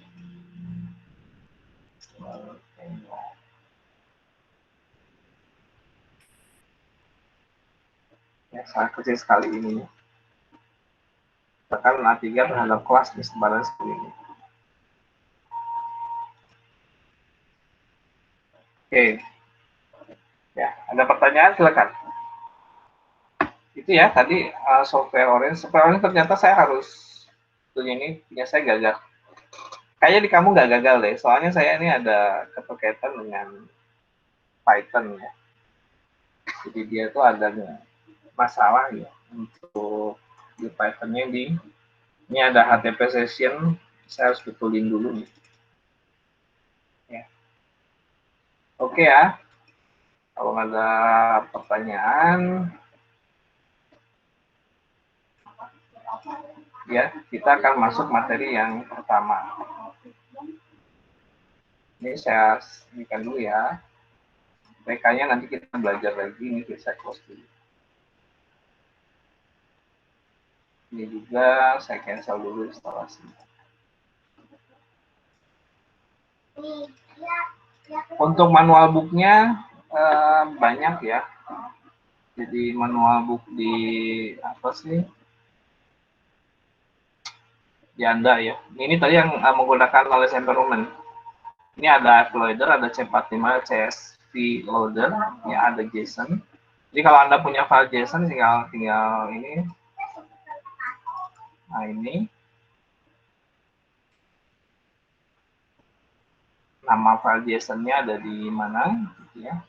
Ya, sangat kecil sekali ini. Bahkan A3 terhadap kelas di sebaran seperti ini. Oke. Ya, ada pertanyaan silakan. Itu ya tadi software orange ternyata saya harus ini punya saya gagal. Kayaknya di kamu nggak gagal deh, soalnya saya ini ada keterkaitan dengan Python ya. Jadi dia tuh ada masalah ya untuk di Python-nya ini ada HTTP session, saya harus betulin dulu nih. Ya. Oke ya. Kalau ada pertanyaan, ya kita akan masuk materi yang pertama. Ini saya berikan dulu ya. PK-nya nanti kita belajar lagi, ini bisa close dulu. Ini juga saya cancel dulu instalasi. Untuk manual book-nya banyak ya. Jadi manual book di apa sih? Di Anda ya. Ini tadi yang menggunakan knowledge environment. Ini ada loader, ada C45, CSV loader, ya ada JSON. Jadi kalau Anda punya file JSON tinggal ini. Nah, ini nama file JSON-nya ada di mana gitu ya.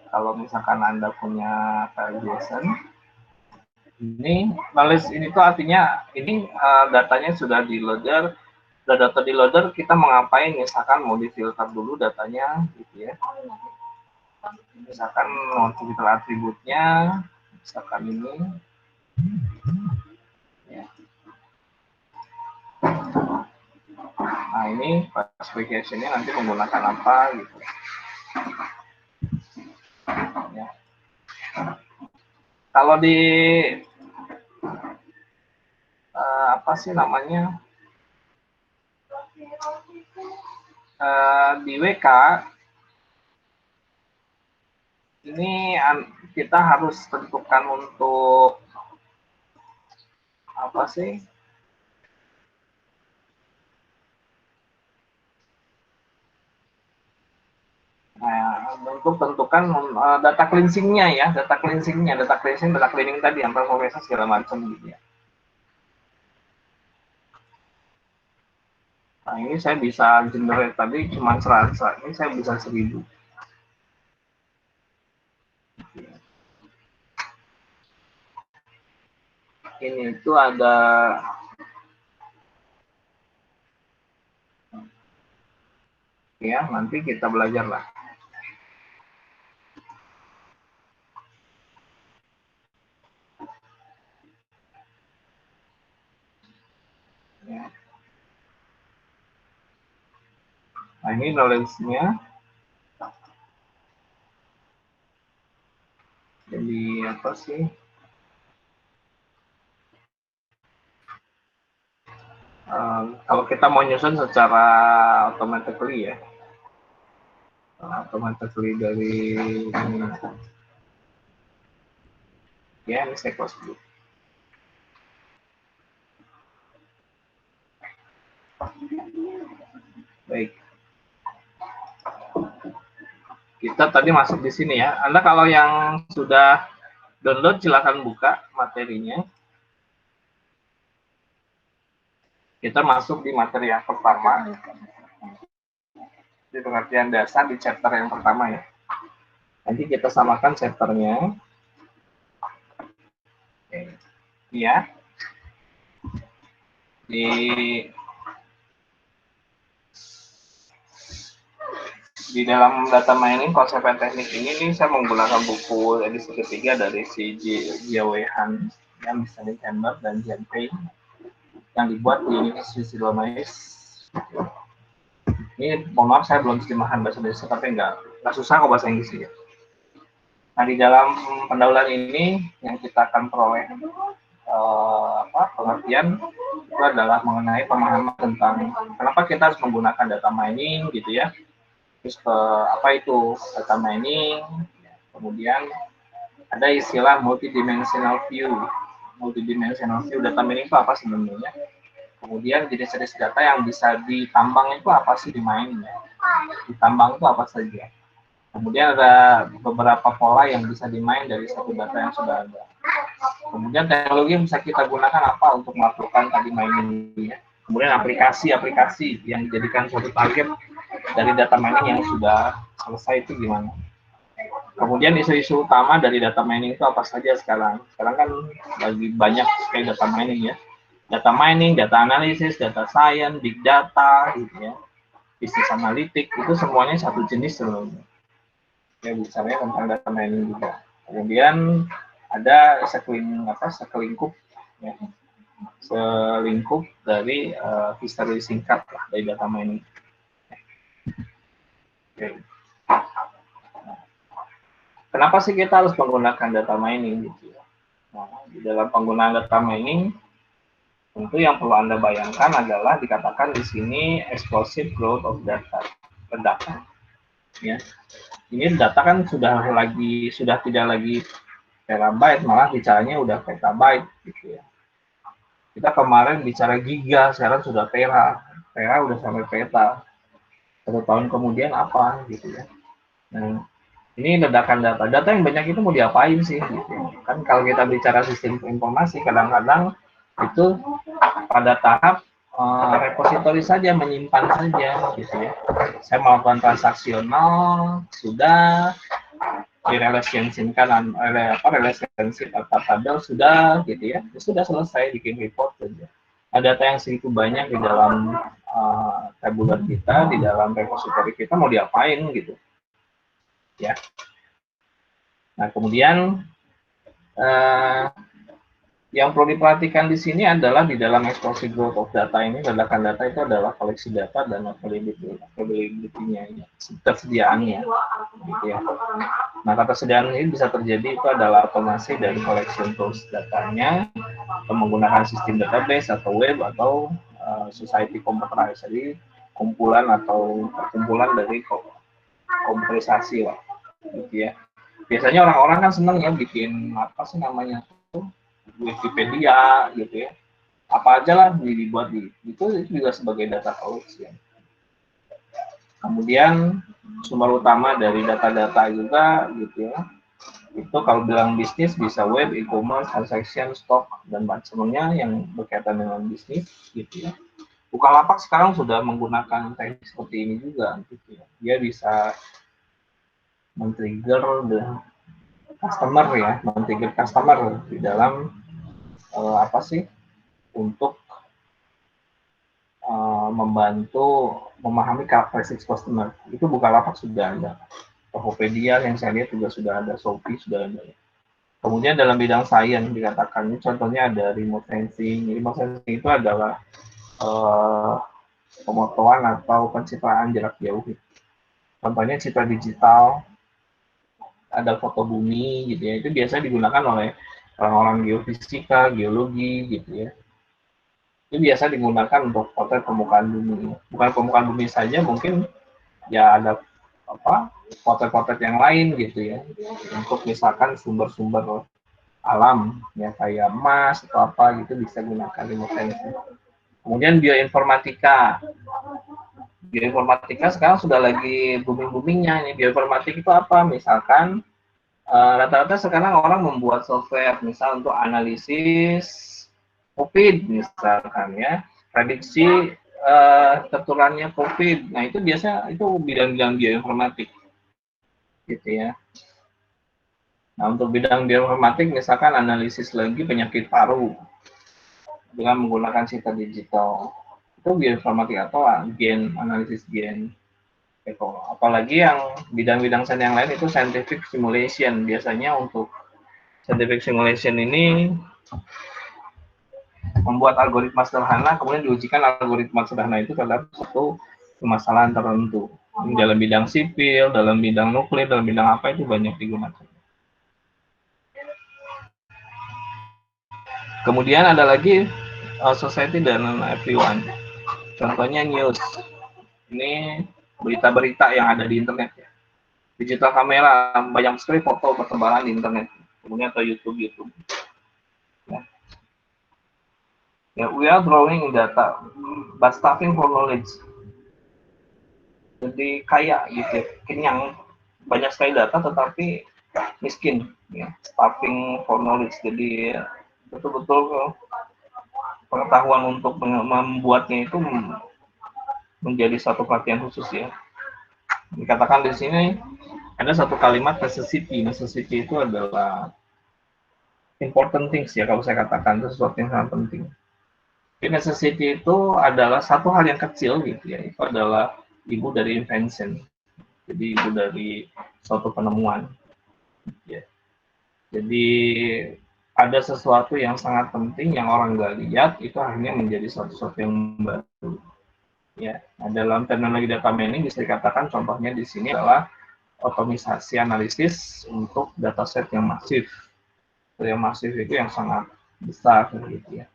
Kalau misalkan Anda punya file JSON, ini knowledge ini tuh artinya ini datanya sudah di loader, Udah data di loader, kita mau ngapain? Misalkan mau difilter dulu datanya, gitu ya. Misalkan mau filter atributnya, misalkan ini. Ya. Nah ini classification-nya nanti menggunakan apa gitu. Ya. Kalau di apa sih namanya di WK ini kita harus tentukan untuk apa sih? Nah, untuk tentukan data cleansing-nya ya, data cleansing, data cleaning tadi yang performance segala macam gitu ya. Nah, ini saya bisa generate tadi cuma 100, ini saya bisa 1000. Ini itu ada ya, nanti kita belajar lah. Ya. Nah, ini knowledge-nya. Jadi apa sih? Kalau kita mau nyusun secara automatically ya, automatically dari ini. Ya, ini saya close dulu. Baik. Kita tadi masuk di sini ya. Anda kalau yang sudah download silakan buka materinya. Kita masuk di materi yang pertama. Di pengertian dasar di chapter yang pertama ya. Nanti kita samakan chapternya. Oke. Ya. Di dalam data mining konsep dan teknik ini saya menggunakan buku edisi ketiga dari si Jiawei Han yang bisa di Chamber dan Jian Pei yang dibuat di Universitas Illinois. Ini mohon maaf saya belum terjemahan bahasa Indonesia tapi nggak susah kok bahasa Inggris ya. Nah di dalam pendahuluan ini yang kita akan peroleh pengertian itu adalah mengenai pemahaman tentang kenapa kita harus menggunakan data mining gitu ya. Terus apa itu data mining, kemudian ada istilah multidimensional view. Multidimensional view data mining itu apa sebenarnya? Kemudian jenis-jenis data yang bisa ditambang itu apa sih di mining ya? Ditambang itu apa saja? Kemudian ada beberapa pola yang bisa dimain dari satu data yang sudah ada. Kemudian teknologi yang bisa kita gunakan apa untuk melakukan tadi mining ya. Kemudian aplikasi-aplikasi yang dijadikan suatu target dari data mining yang sudah selesai itu gimana. Kemudian isu-isu utama dari data mining itu apa saja sekarang. Sekarang kan lagi banyak sekali data mining ya. Data mining, data analisis, data science, big data, gitu ya. Bisnis analitik, itu semuanya satu jenis sebenarnya. Ya, bicaranya tentang data mining juga. Kemudian ada sekelingkup ya. Selingkup dari history singkat lah dari data mining. Oke. Kenapa sih kita harus menggunakan data mining gitu ya? Nah, di dalam penggunaan data mining tentu yang perlu Anda bayangkan adalah dikatakan di sini explosive growth of data. Ya. Ini data kan sudah tidak lagi terabyte, malah bicaranya udah petabyte gitu ya. Kita kemarin bicara giga, sekarang sudah tera udah sampai peta. 1 tahun kemudian apa gitu ya. Nah, ini ledakan data yang banyak itu mau diapain sih gitu. Kan kalau kita bicara sistem informasi kadang-kadang itu pada tahap repositori saja, menyimpan saja gitu ya. Saya melakukan transaksional sudah direlationkan relationship antar tabel sudah gitu ya. Sudah selesai bikin report saja. Data yang segitu banyak di dalam tabular kita, di dalam repository kita mau diapain gitu. Ya. Nah, kemudian yang perlu diperhatikan di sini adalah di dalam explosive growth of data ini, ledakan data itu adalah koleksi data dan availability-nya, ketersediaannya. Gitu ya. Nah, ketersediaan ini bisa terjadi itu adalah otomasi dari collection tools datanya, atau menggunakan sistem database atau web atau society computerized, jadi kumpulan atau perkumpulan dari komputerisasi lah, gitu ya. Biasanya orang-orang kan seneng ya bikin apa sih namanya tuh Wikipedia gitu ya, apa aja lah dibuat itu juga sebagai data collection. Kemudian sumber utama dari data-data juga gitu ya, itu kalau bilang bisnis bisa web, e-commerce, transaction, stock dan macamnya yang berkaitan dengan bisnis gitu ya. Bukalapak sekarang sudah menggunakan teknik seperti ini juga gitu ya. Dia bisa men-trigger customer ya, men-trigger customer di dalam apa sih untuk membantu memahami karakteristik customer. Itu Bukalapak sudah ada. Tokopedia yang saya lihat juga sudah ada, Shopee sudah ada. Kemudian dalam bidang sains dikatakan, ini contohnya ada remote sensing. Remote sensing itu adalah pemotoan atau pencitraan jarak jauh. Contohnya citra digital, ada foto bumi gitu ya. Itu biasa digunakan oleh orang-orang geofisika, geologi gitu ya. Itu biasa digunakan untuk potret permukaan bumi. Bukan permukaan bumi saja, mungkin ya ada apa potret-potret yang lain gitu ya. Untuk misalkan sumber-sumber alam ya kayak emas atau apa gitu bisa gunakan remote sensing. Kemudian bioinformatika. Bioinformatika sekarang sudah lagi booming-boomingnya ini. Bioinformatika itu apa? Misalkan rata-rata sekarang orang membuat software misal untuk analisis COVID misalkan ya, prediksi tertularnya COVID. Nah itu biasa itu bidang-bidang bioinformatik gitu ya. Nah untuk bidang bioinformatik misalkan analisis lagi penyakit paru dengan menggunakan citra digital, itu bioinformatik atau gen, analisis gen. Apalagi yang bidang-bidang sains yang lain itu scientific simulation. Biasanya untuk scientific simulation ini membuat algoritma sederhana, kemudian diujikan algoritma sederhana itu terhadap satu permasalahan tertentu. Dalam bidang sipil, dalam bidang nuklir, dalam bidang apa itu banyak digunakan. Kemudian ada lagi society dan everyone. Contohnya news. Ini berita-berita yang ada di internet ya. Digital kamera, banyak sekali foto pertebaran di internet. Kemudian atau YouTube. Ya, we are drawing data, but starving for knowledge. Jadi kaya gitu, kenyang, banyak sekali data tetapi miskin, ya, starving for knowledge. Jadi betul-betul pengetahuan untuk membuatnya itu menjadi satu perhatian khusus ya. Dikatakan di sini ada satu kalimat necessity. Necessity itu adalah important things ya, kalau saya katakan itu sesuatu yang sangat penting. Necessity itu adalah satu hal yang kecil gitu ya, itu adalah ibu dari invention, jadi ibu dari suatu penemuan. Ya. Jadi ada sesuatu yang sangat penting yang orang nggak lihat, itu akhirnya menjadi sesuatu yang baru. Ya, nah, dalam teknologi data mining bisa dikatakan contohnya di sini adalah otomisasi analisis untuk dataset yang masif. Yang masif itu yang sangat besar gitu ya.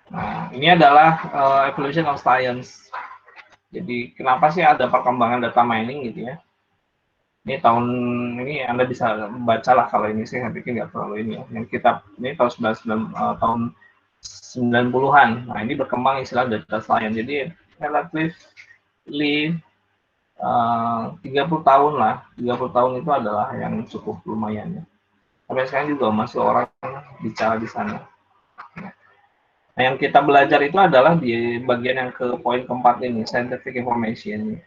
Nah, ini adalah evolution of science. Jadi kenapa sih ada perkembangan data mining gitu ya? Ini tahun ini Anda bisa bacalah kalau ini sih saya pikir nggak terlalu ini ya. Yang kitab ini tahun 90-an. Nah, ini berkembang istilah data science. Jadi relatively 30 tahun lah. 30 tahun itu adalah yang cukup lumayan ya. Sampai sekarang juga masih orang bicara di sana. Nah, yang kita belajar itu adalah di bagian yang ke poin keempat ini, scientific information.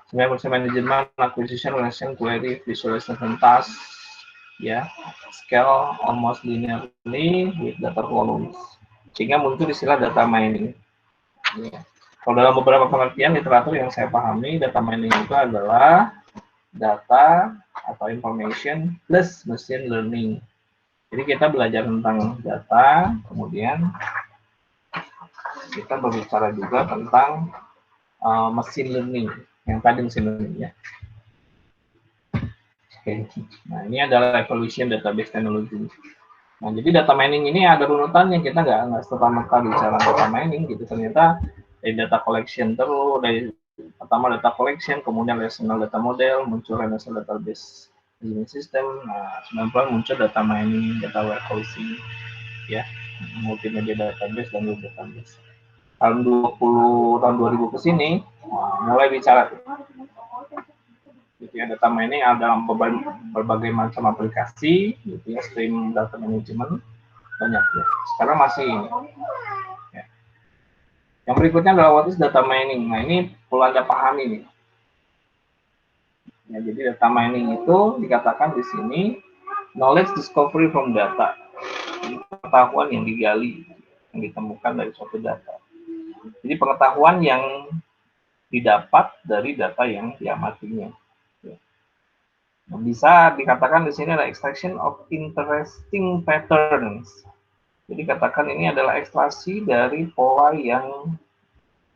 Sebenarnya management, acquisition, relation, query, visualization, task, ya, scale almost linearly with data volumes. sehingga muncul istilah data mining. Ya. Kalau dalam beberapa pengertian literatur yang saya pahami, data mining itu adalah data atau information plus machine learning. Jadi kita belajar tentang data, kemudian kita berbicara juga tentang machine learning, yang tadi machine learning ya. Oke. Nah, ini adalah evolution database technology. Nah, jadi data mining ini ada urutannya, kita nggak serta-merta bicara data mining gitu. Ternyata dari data collection terus, dari pertama data collection, kemudian relational data model, muncul relational database system, nah, 90-an muncul data mining, data warehousing, ya, multimedia database dan web database. Tahun 2000 ke sini, mulai bicara gitu ya, data mining dalam berbagai macam aplikasi gitu ya, stream data management banyak ya. Sekarang masih ini. Ya. Yang berikutnya adalah what is data mining. Nah, ini perlu Anda pahami nih. Ya, jadi data mining itu dikatakan di sini knowledge discovery from data. Jadi pengetahuan yang digali, yang ditemukan dari suatu data. Jadi pengetahuan yang didapat dari data yang diamatinya. Bisa dikatakan di sini ada extraction of interesting patterns. Jadi katakan ini adalah ekstraksi dari pola yang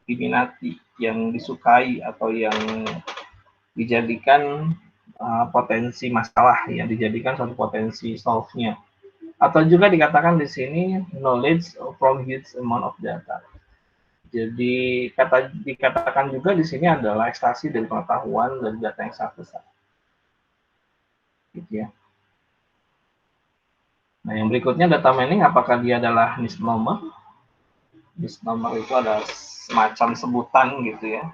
diminati, yang disukai atau yang dijadikan potensi masalah, yang dijadikan suatu potensi solve-nya. Atau juga dikatakan di sini knowledge from huge amount of data. Jadi dikatakan juga di sini adalah ekstraksi dari pengetahuan dari data yang sangat besar. Gitu ya. Nah, yang berikutnya data mining, apakah dia adalah misnomer? Misnomer itu ada semacam sebutan gitu ya.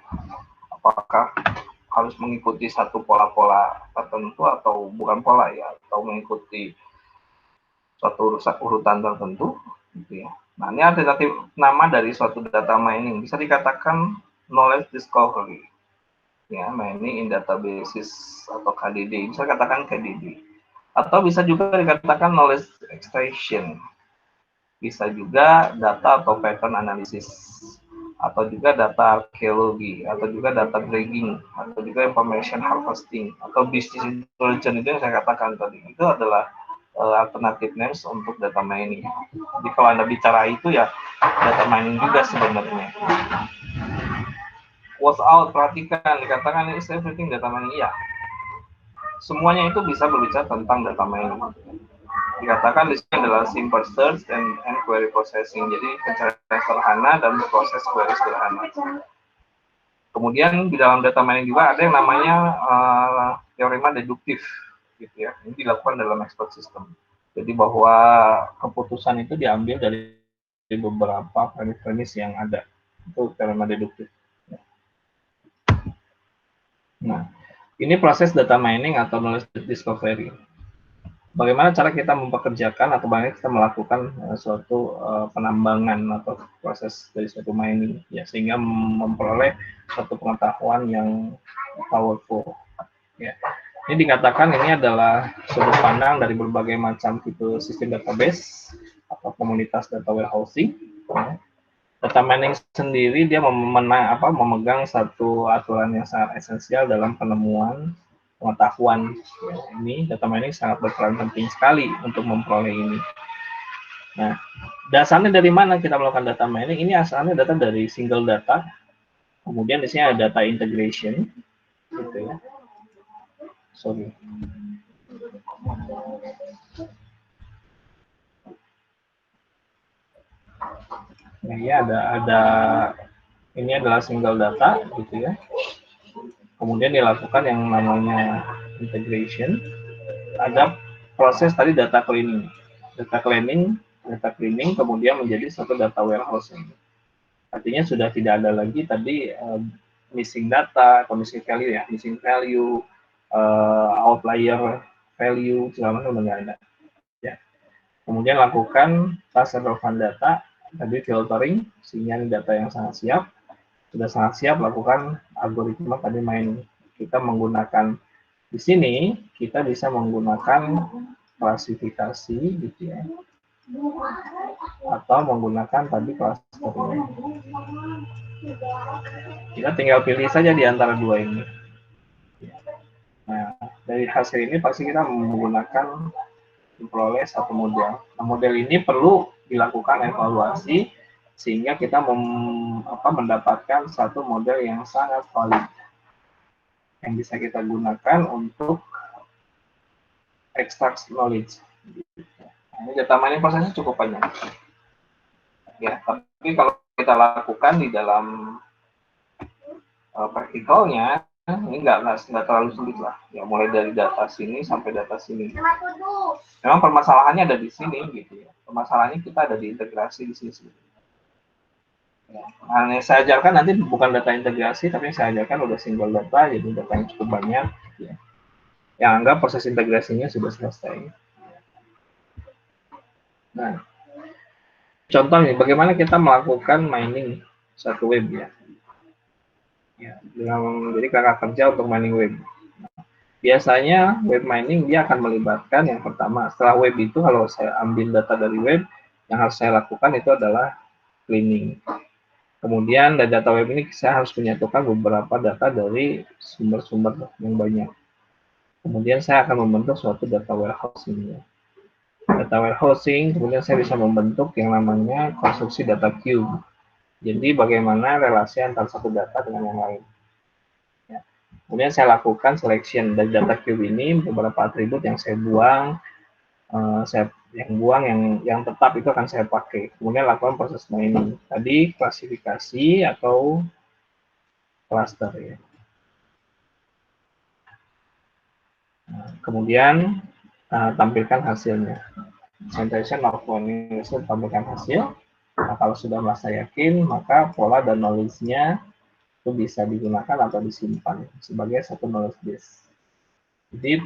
Apakah harus mengikuti satu pola-pola tertentu atau bukan pola ya, atau mengikuti suatu urutan tertentu gitu ya. Nah, ini alternatif nama dari suatu data mining. Bisa dikatakan knowledge discovery. Ya, mining in databases atau KDD. Bisa dikatakan KDD. Atau bisa juga dikatakan knowledge extraction. Bisa juga data atau pattern analysis, atau juga data archaeology, atau juga data dragging, atau juga information harvesting, atau business intelligence. Itu yang saya katakan tadi. Itu adalah alternative names untuk data mining. Jadi kalau Anda bicara itu ya data mining juga sebenarnya. Watch out, perhatikan, dikatakan is everything data mining. Iya. Semuanya itu bisa berbicara tentang data mining. Dikatakan di sini adalah simple search and query processing. Jadi pencarian sederhana dan proses query sederhana. Kemudian di dalam data mining juga ada yang namanya teorema deduktif, gitu ya. Ini dilakukan dalam expert system. Jadi bahwa keputusan itu diambil dari beberapa premis yang ada. Itu teorema deduktif. Nah, ini proses data mining atau knowledge discovery. Bagaimana cara kita mempekerjakan atau bagaimana kita melakukan suatu penambangan atau proses dari suatu mining ya, sehingga memperoleh suatu pengetahuan yang powerful ya. Ini dikatakan ini adalah sudut pandang dari berbagai macam tipe sistem database atau komunitas data warehousing ya. Data mining sendiri dia memegang satu aturan yang sangat esensial dalam penemuan pengetahuan. Ya, ini data mining sangat berperan penting sekali untuk memperoleh ini. Nah, dasarnya dari mana kita melakukan data mining? Ini asalnya data dari single data. Kemudian di sini ada data integration, gitu ya. Sorry. Nah, ya ada ini adalah single data, gitu ya. Kemudian dilakukan yang namanya integration. Ada proses tadi data cleaning, kemudian menjadi satu data warehousing. Artinya sudah tidak ada lagi tadi missing data, missing value, outlier value, segala macam udah nggak ada. Ya. Kemudian lakukan fast relevant data, tadi filtering, sehingga data yang sudah sangat siap lakukan algoritma tadi mining. Kita menggunakan di sini kita bisa menggunakan klasifikasi gitu ya. atau menggunakan tadi cluster ini. Kita tinggal pilih saja di antara dua ini. Nah, dari hasil ini pasti kita menggunakan memperoleh satu model. Nah, model ini perlu dilakukan evaluasi sehingga kita mendapatkan satu model yang sangat valid yang bisa kita gunakan untuk extract knowledge. Nah, ini data mining prosesnya cukup banyak. Ya, tapi kalau kita lakukan di dalam praktikalnya, ini nggak terlalu sulit lah. Ya, mulai dari data sini sampai data sini. Memang permasalahannya ada di sini, gitu ya. Permasalahannya kita ada di integrasi di sini. Ya. Nah, yang saya ajarkan nanti bukan data integrasi, tapi yang saya ajarkan udah single data, jadi data yang cukup banyak. Ya. Yang anggap proses integrasinya sudah selesai. Nah, contoh nih, bagaimana kita melakukan mining satu web ya. Ya, jadi kakak kerja untuk mining web. Biasanya web mining dia akan melibatkan yang pertama, setelah web itu kalau saya ambil data dari web, yang harus saya lakukan itu adalah cleaning. Kemudian dari data web ini saya harus menyatukan beberapa data dari sumber-sumber yang banyak. Kemudian saya akan membentuk suatu data warehousing. Data warehousing, kemudian saya bisa membentuk yang namanya konstruksi data cube. Jadi bagaimana relasi antara satu data dengan yang lain. Ya. Kemudian saya lakukan selection dari data cube ini, beberapa atribut yang saya buang, yang tetap itu akan saya pakai. Kemudian lakukan proses mining. Tadi klasifikasi atau cluster ya. Nah, kemudian tampilkan hasilnya. Presentation of mining result, tampilkan hasil. Nah, kalau sudah merasa yakin, maka pola dan knowledge-nya itu bisa digunakan atau disimpan sebagai satu knowledge base. Jadi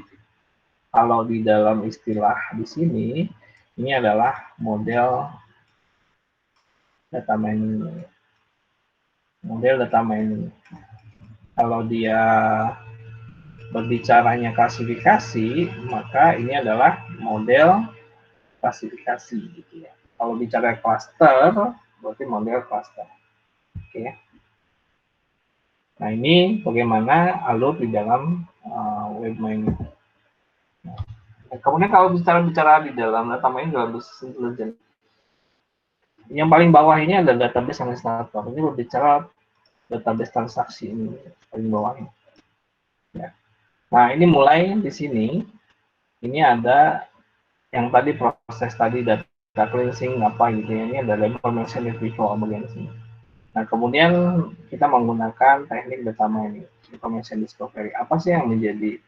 kalau di dalam istilah di sini, ini adalah model data mining. Model data mining. Kalau dia berbicaranya klasifikasi, maka ini adalah model klasifikasi gitu ya. Kalau bicara cluster, berarti model cluster. Oke. Nah, ini bagaimana alur di dalam web mining. Nah, kemudian kalau bicara di dalam data mining dalam business intelligence, yang paling bawah ini ada database administrator. Ini berbicara database transaksi ini paling bawahnya. Ya. Nah, ini mulai di sini. Ini ada yang tadi proses tadi data cleansing apa gitu ya. Ini ada information retrieval bagian sini. Nah, kemudian kita menggunakan teknik data mining, information discovery. Apa sih yang menjadi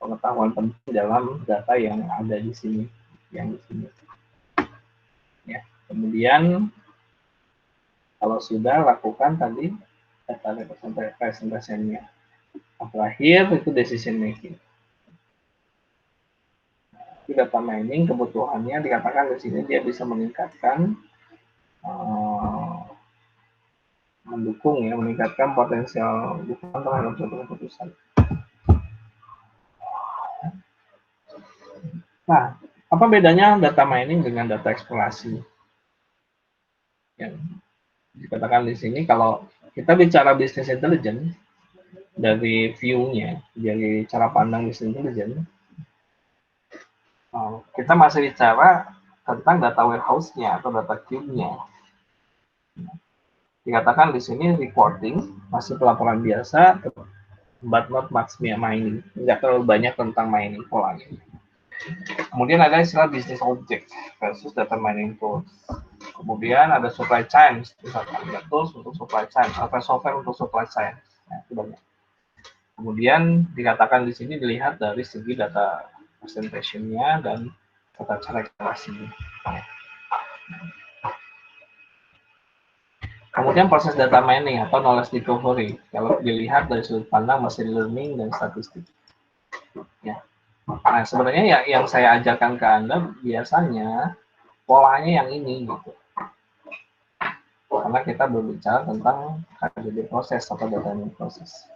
pengetahuan penting dalam data yang ada di sini, yang di sini. Ya, kemudian kalau sudah lakukan tadi data representation-nya. Terakhir itu decision making. Di data mining kebutuhannya dikatakan di sini dia bisa meningkatkan meningkatkan potensial dukungan terhadap suatu keputusan. Nah, apa bedanya data mining dengan data eksplorasi? Yang dikatakan di sini kalau kita bicara business intelligence dari view-nya, dari cara pandang business intelligence, kita masih bicara tentang data warehouse-nya atau data cube-nya. Dikatakan di sini reporting, masih pelaporan biasa, but not much mining. Tidak terlalu banyak tentang mining polanya. Kemudian ada istilah business object versus data mining tools. Kemudian ada supply chain, misalkan ada tools untuk supply chain, atau software untuk supply chain. Nah, itu banyak. Kemudian dikatakan di sini dilihat dari segi data presentation-nya dan tata cara eksplorasinya. Kemudian proses data mining atau knowledge discovery, kalau dilihat dari sudut pandang machine learning dan statistik. Ya. Nah, sebenarnya ya, yang saya ajarkan ke Anda biasanya polanya yang ini gitu. Karena kita berbicara tentang KDB proses atau data mining proses.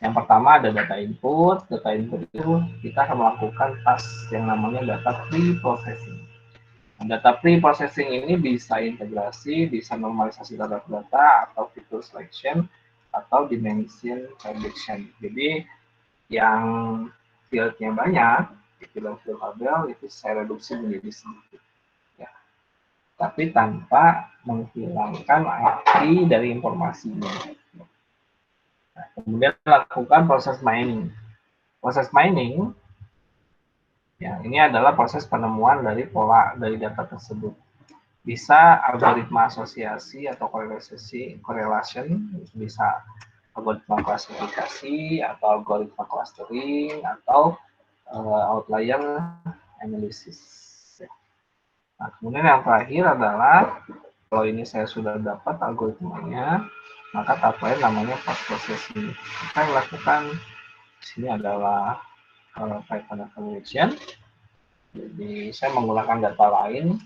Yang pertama ada data input itu kita akan melakukan task yang namanya data pre-processing. Data pre-processing ini bisa integrasi, bisa normalisasi data, atau feature selection, atau dimension prediction. Jadi yang fieldnya banyak, field tabel itu saya reduksi menjadi sedikit. Ya. Tapi tanpa menghilangkan arti dari informasinya. Nah, kemudian lakukan proses mining. Proses mining, ya, ini adalah proses penemuan dari pola dari data tersebut. Bisa algoritma asosiasi atau correlation, bisa algoritma klasifikasi atau algoritma clustering atau outlier analysis. Nah, kemudian yang terakhir adalah kalau ini saya sudah dapat algoritmanya, maka tahap lain namanya post processing. Kita lakukan di sini adalah Python evaluation. Jadi saya menggunakan data lain.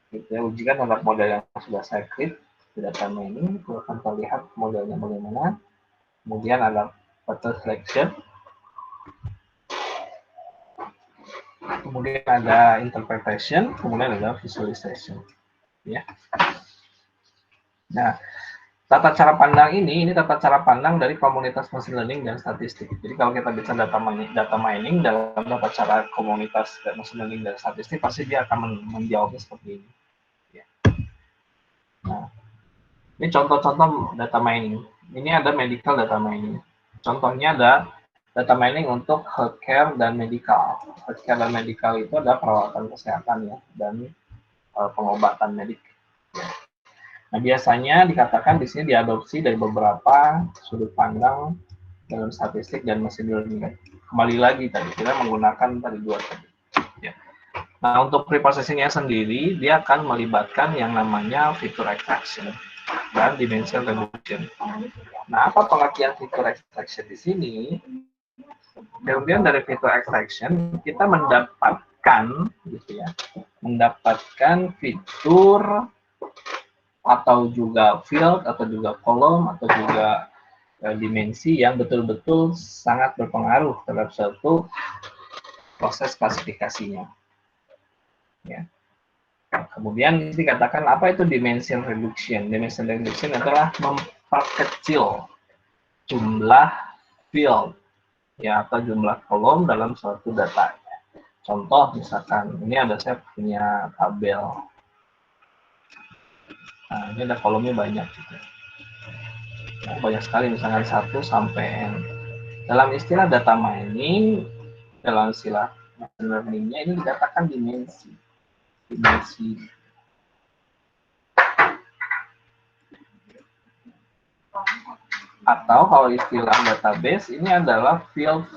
Gitu ya, ujikan terhadap model yang sudah saya create di data mining, akan terlihat modelnya bagaimana. Kemudian ada feature selection, kemudian ada interpretation, kemudian ada visualization. Ya. Nah, tata cara pandang ini tata cara pandang dari komunitas machine learning dan statistik. Jadi kalau kita bicara data mining dalam tata cara komunitas machine learning dan statistik, pasti dia akan menjawabnya seperti ini. Nah, ini contoh-contoh data mining. Ini ada medical data mining. Contohnya ada data mining untuk healthcare dan medical. Healthcare dan medical itu ada perawatan kesehatan ya, dan pengobatan medik. Nah, biasanya dikatakan di sini diadopsi dari beberapa sudut pandang dalam statistik dan machine learning. Kembali lagi tadi kita menggunakan tadi dua tadi. Ya. Nah, untuk preprocessing-nya sendiri, dia akan melibatkan yang namanya feature extraction dan dimension reduction. Nah, apa pengertian feature extraction di sini? Kemudian dari feature extraction kita mendapatkan, gitu ya, mendapatkan fitur atau juga field atau juga kolom atau juga dimensi yang betul-betul sangat berpengaruh terhadap suatu proses klasifikasinya. Ya. Kemudian dikatakan apa itu dimension reduction? Dimension reduction adalah memperkecil jumlah field ya atau jumlah kolom dalam suatu data. Contoh misalkan ini saya punya tabel. Nah, ini ada kolomnya banyak gitu. Nah, banyak sekali misalkan 1 sampai N. Dalam istilah data mining, dalam istilah machine learning-nya ini dikatakan dimensi. Atau kalau istilah database ini adalah field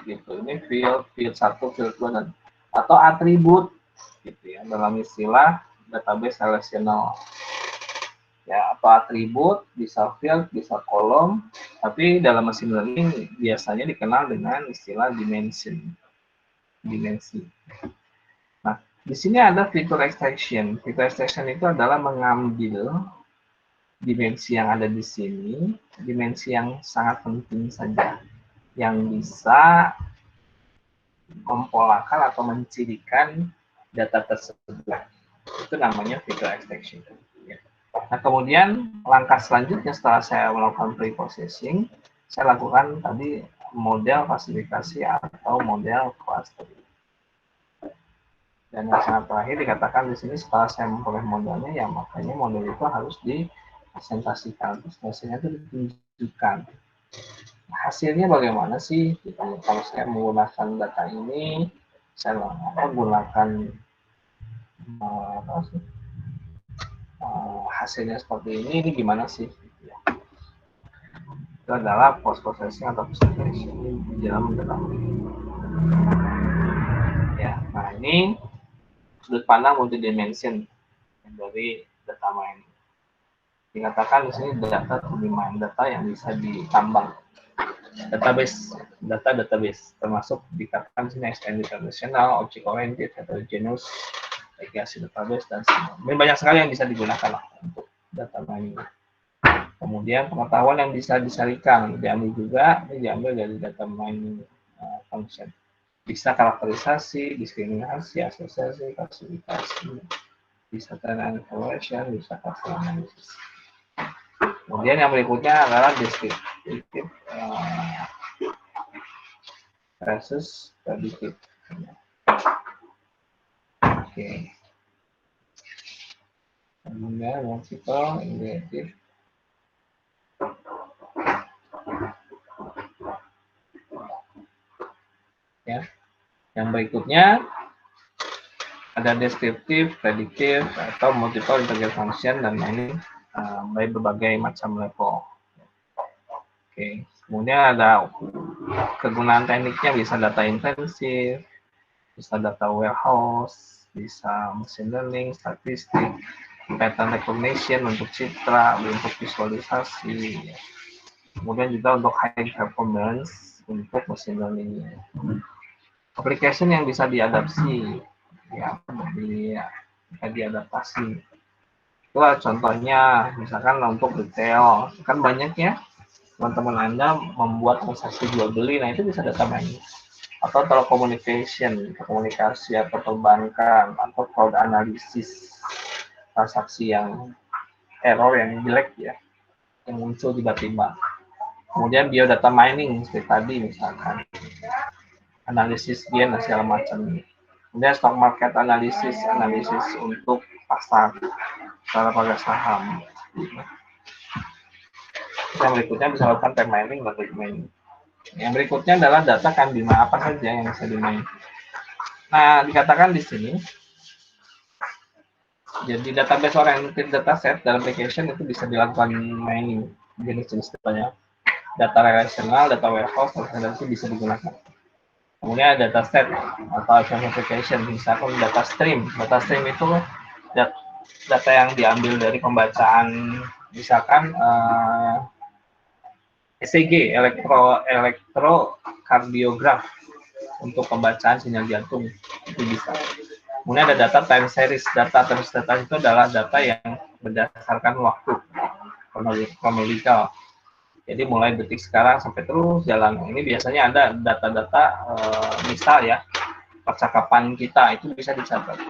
gitu. Ini field 1, field 2 dan atau atribut gitu ya dalam istilah database relational. Ya, atau atribut, bisa field, bisa kolom, tapi dalam machine learning biasanya dikenal dengan istilah dimensi. Nah, di sini ada feature extraction. Feature extraction itu adalah mengambil dimensi yang ada di sini, dimensi yang sangat penting saja, yang bisa mempolakan atau mencirikan data tersebut. Itu namanya feature extraction. Nah, kemudian langkah selanjutnya setelah saya melakukan pre-processing, saya lakukan tadi model klasifikasi atau model clustering. Dan yang sangat terakhir dikatakan di sini setelah saya memperoleh modelnya, ya makanya model itu harus dipresentasikan, hasilnya itu ditunjukkan. Hasilnya bagaimana sih? Kalau saya menggunakan data ini, saya menggunakan hasilnya seperti ini gimana sih? Itu adalah post processing atau presentation di dalam data mining. Ya, nah ini sudut pandang multidimension dari data mining. Dikatakan di sini data to be mined, data yang bisa ditambang. Database termasuk dikatakan sini extended relational, object oriented, heterogeneous, legacy database dan sebagainya. Banyak sekali yang bisa digunakan untuk data mining. Kemudian pengetahuan yang bisa disarikan diambil juga, ini diambil dari data mining function. Bisa karakterisasi, diskriminasi, asosiasi, klasifikasi, bisa trend evaluation, bisa cluster analysis. Kemudian yang berikutnya adalah descriptive versus predictive. Oke. Kemudian multiple, indicative. Ya. Yang berikutnya ada deskriptif, prediktif, atau multiple integrated function dan ini dari berbagai macam level. Oke. Kemudian ada kegunaan tekniknya, bisa data intensif, bisa data warehouse, bisa machine learning, statistik, pattern recognition untuk citra, untuk visualisasi. Kemudian juga untuk high performance untuk machine learning. Application yang bisa diadaptasi, ya, bisa diadaptasi. Itulah contohnya, misalkan untuk retail, kan banyak ya teman-teman Anda membuat transaksi jual beli, nah itu bisa data mining. Atau telecommunication, komunikasi atau perbankan, atau fraud analysis, transaksi yang error yang jelek ya, yang muncul tiba-tiba. Kemudian biodata mining seperti tadi misalkan, analisis gen dan segala macam. Kemudian stock market analisis untuk pasar, cara pada saham. Yang berikutnya bisa lakukan time mining dan data mining. Yang berikutnya adalah data kan bima apa saja yang bisa dimain. Nah, dikatakan di sini, jadi database oriented dataset dalam application itu bisa dilakukan mining jenis-jenis datanya. Data relational, data warehouse, dan itu bisa digunakan. Kemudian ada dataset atau application, misalkan data stream. Data stream itu data yang diambil dari pembacaan, misalkan ECG, elektrokardiograf untuk pembacaan sinyal jantung, itu bisa. Kemudian ada data time series. Data itu adalah data yang berdasarkan waktu kronologikal. Jadi mulai detik sekarang sampai terus jalan. Ini biasanya ada data-data misal ya, percakapan kita itu bisa dicatat.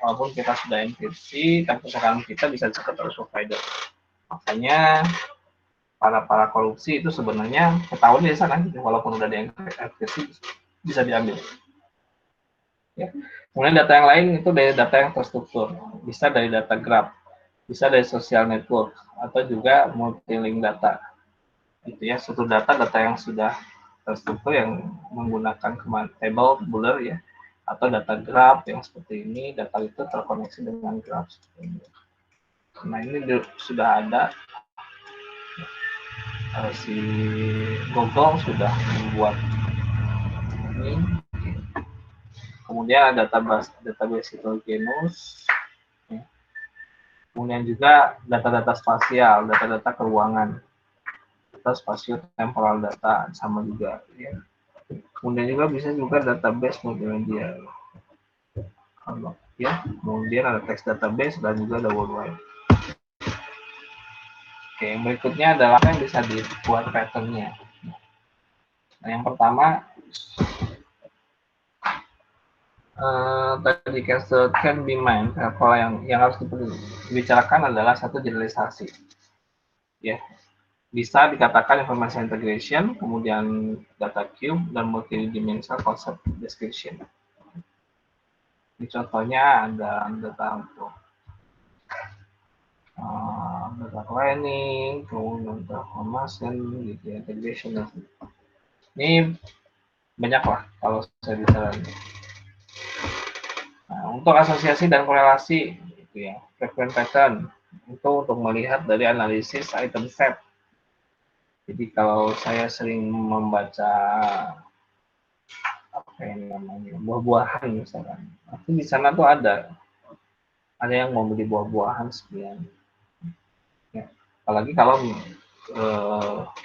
Walaupun kita sudah enkripsi, tapi percakapan kita bisa dicatat oleh provider. Makanya para korupsi itu sebenarnya ketahuan di sana, walaupun udah dienkripsi bisa diambil. Ya. Kemudian data yang lain itu dari data yang terstruktur, bisa dari data graph, bisa dari social network, atau juga multi-link data. Gitu ya, suatu data yang sudah terstruktur yang menggunakan command table, buller ya, atau data graph yang seperti ini, data itu terkoneksi dengan graph. Nah ini sudah ada, si Google sudah membuat ini. Kemudian ada database heterogeneous, ya. Kemudian juga data-data spasial, data-data keuangan, data spatio-temporal data sama juga. Ya. Kemudian juga bisa juga database multimedia, ya. Kemudian ada text database dan juga ada worldwide. Oke, yang berikutnya adalah yang bisa dibuat patternnya. Nah, yang pertama tadi can be mined. Kalau yang harus dibicarakan adalah satu generalisasi, ya. Bisa dikatakan information integration, kemudian data cube, dan multidimensional concept description. Ini contohnya ada data untuk data cleaning, kemudian data formation, gitu ya, integration. Ini banyak lah kalau saya bicara. Nah, untuk asosiasi dan korelasi, gitu ya, frequent pattern itu untuk melihat dari analisis item set. Jadi kalau saya sering membaca apa yang namanya buah-buahan misalkan, itu di sana tuh ada yang mau beli buah-buahan sekian. Ya. Apalagi kalau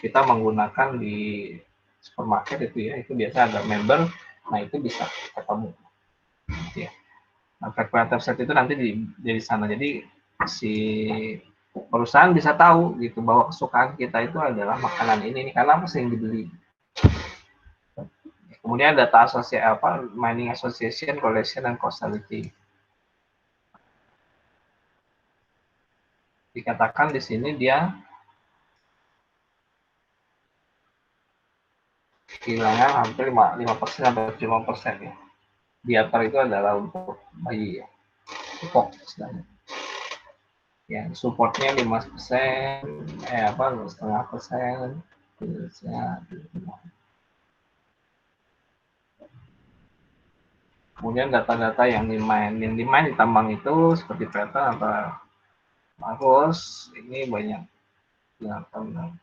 kita menggunakan di supermarket itu ya, itu biasa ada member, nah itu bisa ketemu. Ya. Nah, frequent set itu nanti di sana. Jadi si perusahaan bisa tahu gitu bahwa kesukaan kita itu adalah makanan ini karena apa sering dibeli. Kemudian data mining association, correlation, dan causality. Dikatakan di sini dia kehilangan hampir 5% sampai 5% ya. Diaper itu adalah untuk bayi ya. Support istilahnya. Ya, supportnya 5%, setengah persen. Kemudian data-data yang di tambang itu seperti peta atau arus ini banyak digunakan.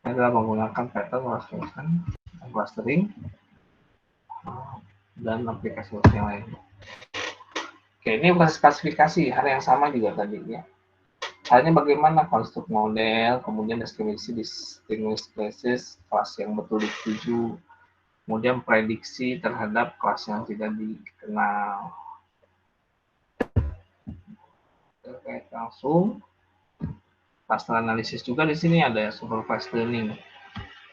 Ini adalah menggunakan pattern clustering dan aplikasi yang lain. Oke, ini proses klasifikasi, hal yang sama juga tadi ya. Halnya bagaimana konstruk model, kemudian deskripsi distinguished classes, kelas yang betul dituju, kemudian prediksi terhadap kelas yang tidak dikenal. Terkait langsung, cluster analisis juga di sini ada supervised learning.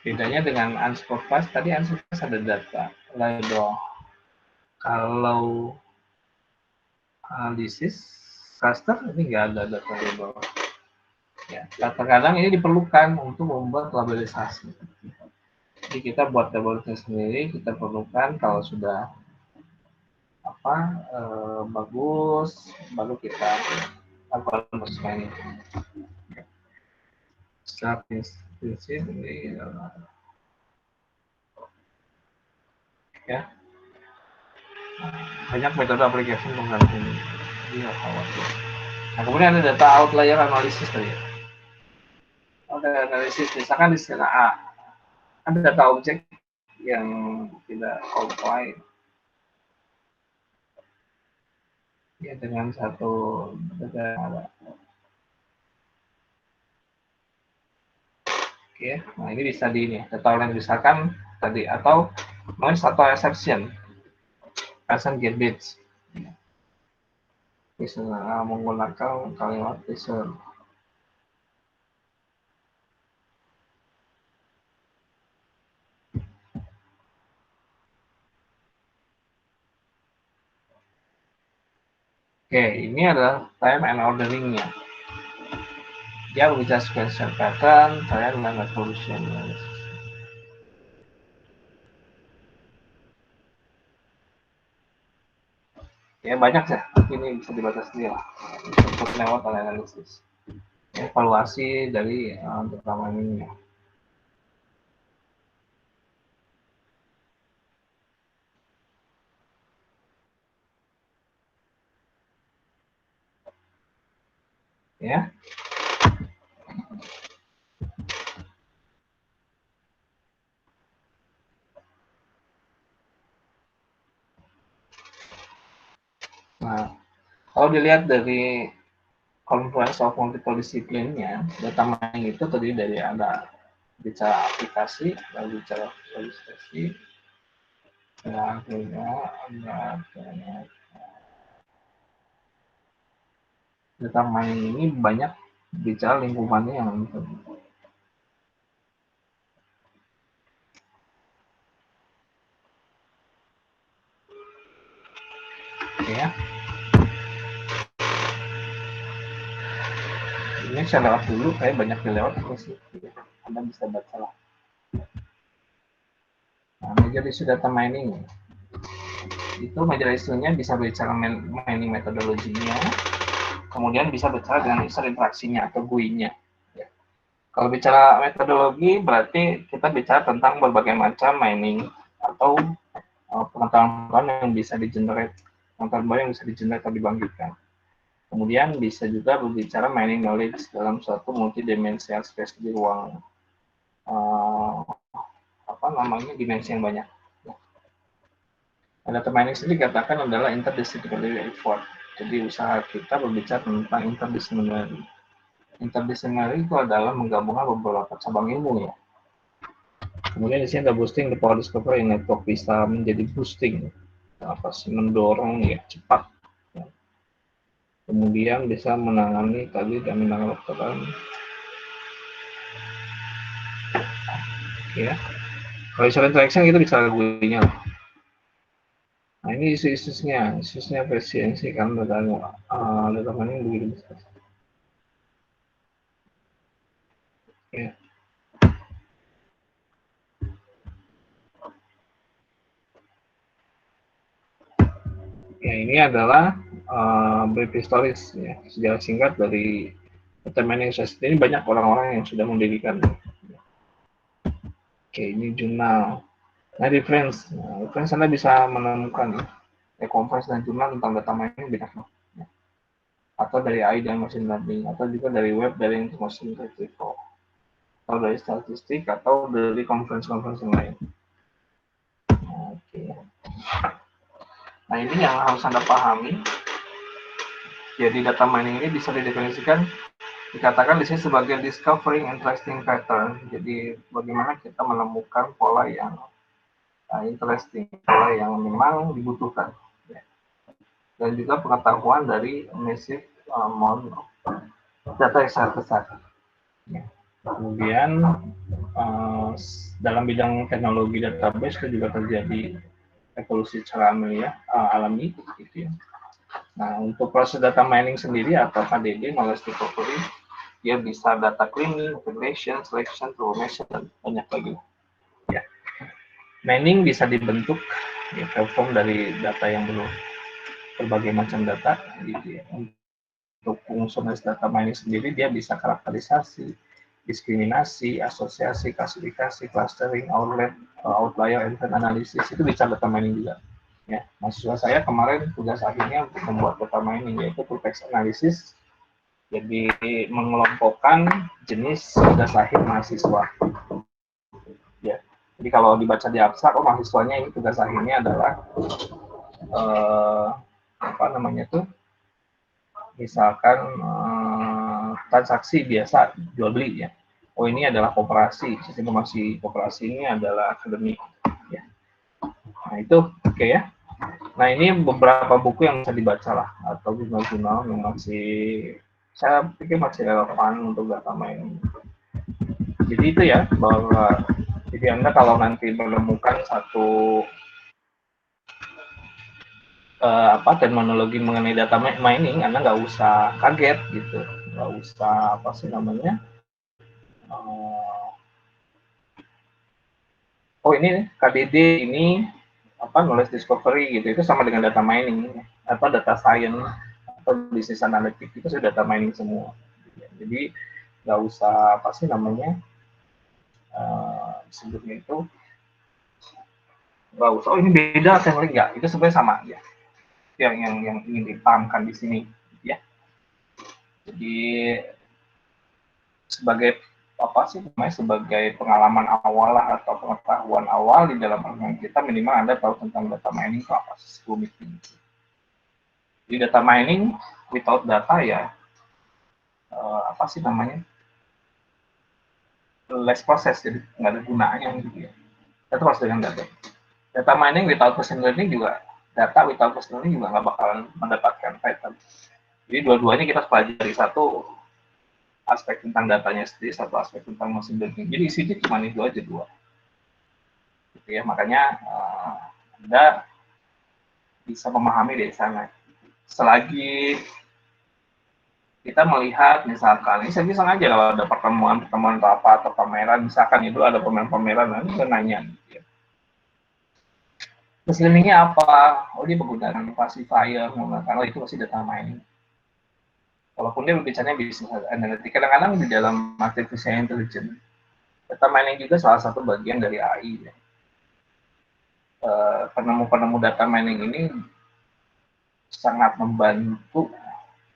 Bedanya dengan unsupervised, tadi unsupervised ada data. Lalu kalau analisis cluster ini nggak ada data label. Ya, kadang-kadang ini diperlukan untuk membuat labelisasi. Jadi kita buat labelisasi sendiri, kita perlukan kalau sudah bagus, baru kita lakukan proses ini. Secara prinsip ini ya banyak metode aplikasi untuk ini. Nah, kemudian ada data outlier analisis tadi. Ada analisis misalkan di skala A ada data objek yang tidak comply ya dengan satu data. Oke, nah ini bisa data outlier misalkan tadi atau noise atau exception get bits bisa menggunakan kalimat teaser. Oke, ini adalah time and ordering-nya. Dia berbicara sequential pattern, time and resolution. Ya banyak ya, tapi ini bisa dibatasi lah untuk lewat analisis. Evaluasi dari pertama ini. Ya. Nah, kalau dilihat dari confluence of multiple discipline-nya, data mining itu terdiri dari ada bicara aplikasi, lalu bicara visualisasi, dan data mining ini banyak bicara lingkungannya yang ya. Ini saya lewat dulu, kayak banyak dilewat sih. Anda bisa baca lah. Nah, major issue data mining itu major issue-nya bisa bicara mining metodologinya, kemudian bisa bicara dengan user interaksinya atau GUI-nya. Ya. Kalau bicara metodologi berarti kita bicara tentang berbagai macam mining atau pengetahuan yang bisa di-generate, pengetahuan baru yang bisa di-generate atau dibangkitkan. Kemudian bisa juga berbicara mining knowledge dalam suatu multidimensional space di ruang dimensi yang banyak. Data mining sendiri dikatakan adalah interdisciplinary effort. Jadi usaha kita berbicara tentang interdisciplinary. Interdisciplinary itu adalah menggabungkan beberapa cabang ilmu ya. Kemudian di sini ada boosting the power discovery network, bisa menjadi boosting, mendorong ya cepat. Kemudian bisa menangani tadi dan menangani ya. Kalau interaction itu bisa GUI-nya. Nah, ini isu-isunya efisiensi kan datanya, data mining begitu besar. Ya. Ya, ini adalah brief historis, ya, sejarah singkat dari data mining society. Ini banyak orang-orang yang sudah mendirikan. Oke, ini jurnal. Nah, reference. Nah, reference Anda bisa menemukan conference dan jurnal tentang data mining banyak. Ya. Atau dari AI dan machine learning, atau juga dari web, dari information retrieval, atau dari statistik, atau dari conference-conference yang lain. Oke. Nah, ini yang harus Anda pahami. Jadi data mining ini bisa didefinisikan, dikatakan di sini sebagai discovering interesting pattern. Jadi bagaimana kita menemukan pola yang interesting, pola yang memang dibutuhkan. Ya. Dan juga pengetahuan dari massive amount of data yang sangat besar. Ya. Kemudian dalam bidang teknologi database itu juga terjadi evolusi secara alami, gitu ya. Nah, untuk proses data mining sendiri atau KDD, knowledge discovery, dia bisa data cleaning, integration, selection, transformation, dan banyak lagi. Ya. Mining bisa dibentuk ya, platform dari data yang belum berbagai macam data, gitu ya. Untuk fungsionalis data mining sendiri, dia bisa karakterisasi, diskriminasi, asosiasi, klasifikasi, clustering, outlier, event analysis, itu bisa data mining juga. Ya, mahasiswa saya kemarin tugas akhirnya untuk membuat data mining, yaitu full text analysis. Jadi mengelompokkan jenis tugas akhir mahasiswa. Ya, jadi kalau dibaca di abstrak, mahasiswanya ini tugas akhirnya adalah apa namanya tuh? Misalkan transaksi biasa jual beli ya. Oh, ini adalah koperasi, sistem informasi koperasi ini adalah akademik. Ya. Nah, itu oke ya. Nah, ini beberapa buku yang bisa dibaca lah, atau jurnal-jurnal yang masih, saya pikir masih relevan untuk data mining. Jadi itu ya, bahwa jadi Anda kalau nanti menemukan satu terminologi mengenai data mining, Anda nggak usah kaget gitu, nggak usah apa sih namanya, oh ini KDD ini apa knowledge discovery gitu, itu sama dengan data mining atau data science atau business analytics, itu sudah data mining semua. Jadi nggak usah apa sih namanya sebutnya itu, nggak usah oh ini beda teknologi, nggak, itu sebenarnya sama ya, yang ingin dipahamkan di sini ya. Jadi sebagai apa sih namanya, sebagai pengalaman awal lah atau pengetahuan awal di dalam permainan kita, minimal Anda tahu tentang data mining itu apa sih, sebelum itu. Jadi data mining without data ya apa sih namanya, less proses, jadi nggak ada gunanya gitu ya. Itu harus dengan data. Data mining without machine learning juga, data without machine learning juga nggak bakalan mendapatkan pattern. Jadi dua-duanya kita pelajari, satu aspek tentang datanya sendiri, satu aspek tentang machine learning. Jadi isinya cuma itu aja, dua. Gitu ya, makanya Anda bisa memahami dari sana. Selagi kita melihat misalkan, ini saya bisa aja kalau ada pertemuan atau apa, atau pameran, misalkan itu ada pameran, nanti kita nanya. Gitu ya. Machine learning-nya apa? Oh, dia menggunakan classifier, menggunakan, oh itu masih data mining. Walaupun dia berbicaranya bisnis analitik, kadang-kadang di dalam artificial intelligence, data mining juga salah satu bagian dari AI. Ya. Penemu-penemu data mining ini sangat membantu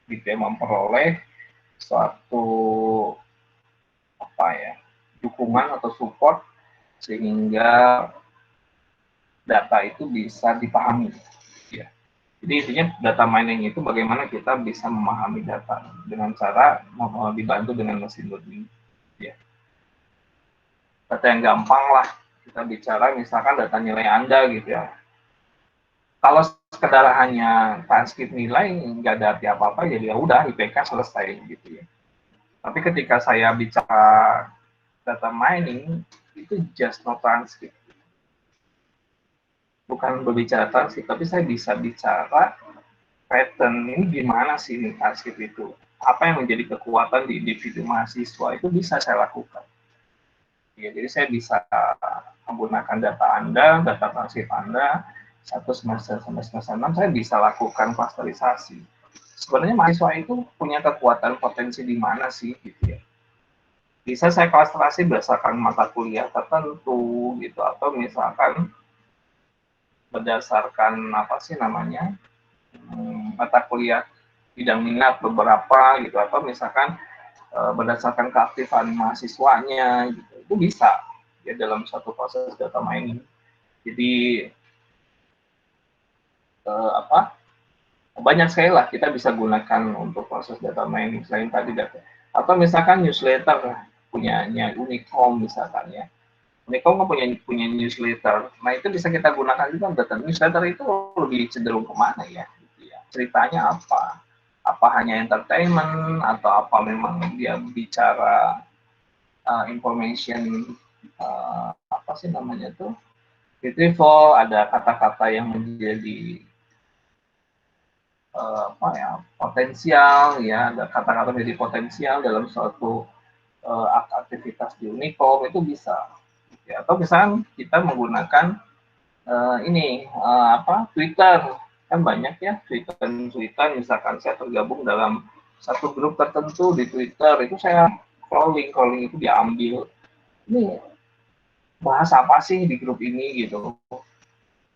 gitu ya, memperoleh suatu apa ya, dukungan atau support sehingga data itu bisa dipahami. Ya. Jadi intinya data mining itu bagaimana kita bisa memahami data dengan cara dibantu dengan mesin learning. Ya. Data yang gampang lah, kita bicara misalkan data nilai Anda gitu ya. Kalau sekedar hanya transkrip nilai, nggak ada arti apa-apa, jadi ya udah IPK selesai gitu ya. Tapi ketika saya bicara data mining, itu just no transcript. bukan berbicara transkip, tapi saya bisa bicara pattern ini gimana sih nih transkip itu. Apa yang menjadi kekuatan di individu mahasiswa itu bisa saya lakukan. Ya, jadi saya bisa menggunakan data Anda, data transkip Anda, satu semester sampai semester 6, saya bisa lakukan klasterisasi. Sebenarnya mahasiswa itu punya kekuatan potensi di mana sih, gitu ya. Bisa saya klasterisasi berdasarkan mata kuliah tertentu, gitu, atau misalkan berdasarkan apa sih namanya, mata kuliah bidang minat beberapa, gitu, atau misalkan berdasarkan keaktifan mahasiswanya, gitu. Itu bisa ya dalam satu proses data mining. Jadi banyak sekali lah kita bisa gunakan untuk proses data mining selain tadi data. Atau misalkan newsletter punyanya Unicom misalkan ya. Unicom kan punya newsletter. Nah itu bisa kita gunakan juga data newsletter itu lebih cenderung kemana ya? Gitu ya. Ceritanya apa? Apa hanya entertainment atau apa memang dia bicara information apa sih namanya tuh retrieval, ada kata-kata yang menjadi apa ya potensial ya, ada kata-kata menjadi potensial dalam suatu aktivitas di Unicom itu bisa ya. Atau misalnya kita menggunakan ini apa Twitter, kan banyak ya Twitter misalkan saya tergabung dalam satu grup tertentu di Twitter, itu saya crawling itu diambil ini bahas apa sih di grup ini gitu.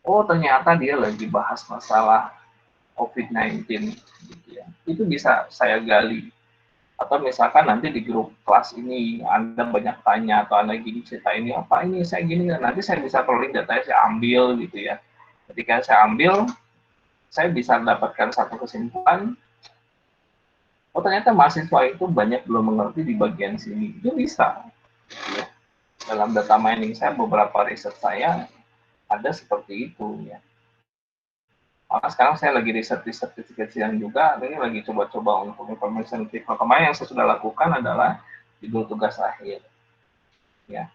Oh ternyata dia lagi bahas masalah COVID-19 gitu ya. Itu bisa saya gali. Atau misalkan nanti di grup kelas ini Anda banyak tanya atau Anda gini cerita ini apa ini saya gini, nanti saya bisa crawling datanya saya ambil gitu ya. Ketika saya ambil, saya bisa mendapatkan satu kesimpulan. Oh ternyata mahasiswa itu banyak belum mengerti di bagian sini. Itu bisa. Ya. Dalam data mining saya beberapa riset saya ada seperti itu ya. Maka sekarang saya lagi riset kecil-kecilan juga, ini lagi coba-coba untuk information critical. Kemarin yang saya sudah lakukan adalah judul tugas akhir. Ya,